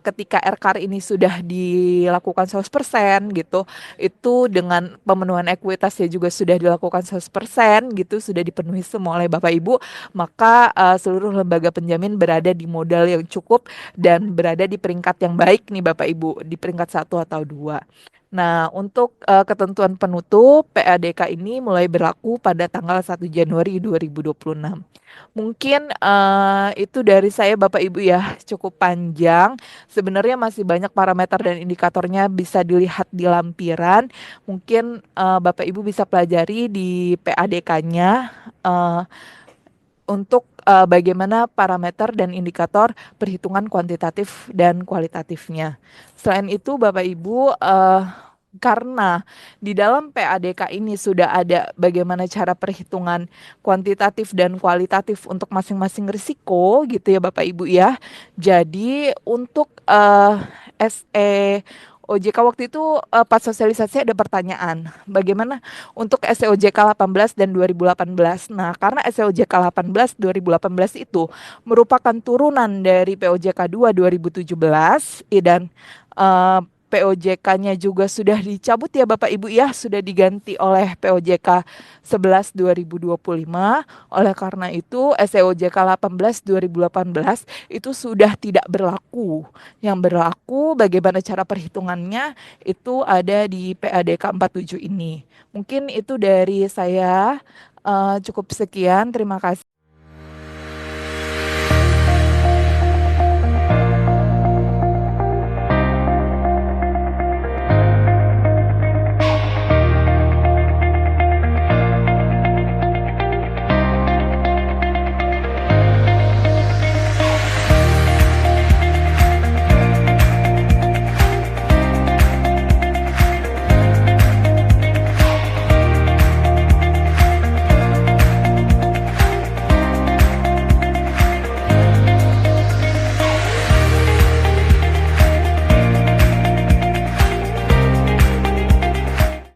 Speaker 5: ketika RKAR ini sudah dilakukan 100% gitu, itu dengan pemenuhan ekuitasnya juga sudah dilakukan 100% gitu, sudah dipenuhi semua oleh Bapak Ibu, maka seluruh lembaga penjamin berada di modal yang cukup dan berada di peringkat yang baik nih Bapak Ibu, di peringkat 1 atau 2. Nah, untuk ketentuan penutup PADK ini mulai berlaku pada tanggal 1 Januari 2026. Mungkin itu dari saya Bapak Ibu ya, cukup panjang. Sebenarnya masih banyak parameter dan indikatornya bisa dilihat di lampiran. Mungkin Bapak Ibu bisa pelajari di PADK-nya. Untuk bagaimana parameter dan indikator perhitungan kuantitatif dan kualitatifnya. Selain itu, Bapak Ibu, karena di dalam PADK ini sudah ada bagaimana cara perhitungan kuantitatif dan kualitatif untuk masing-masing risiko, gitu ya Bapak Ibu ya. Jadi untuk SE OJK waktu itu pas sosialisasi ada pertanyaan, bagaimana untuk SEOJK 18 dan 2018. Nah, karena SEOJK 18 2018 itu merupakan turunan dari POJK 2 2017 dan POJK-nya juga sudah dicabut ya Bapak Ibu ya, sudah diganti oleh POJK 11 2025. Oleh karena itu SEOJK 18 2018 itu sudah tidak berlaku. Yang berlaku bagaimana cara perhitungannya itu ada di PADK 47 ini. Mungkin itu dari saya, cukup sekian, terima kasih.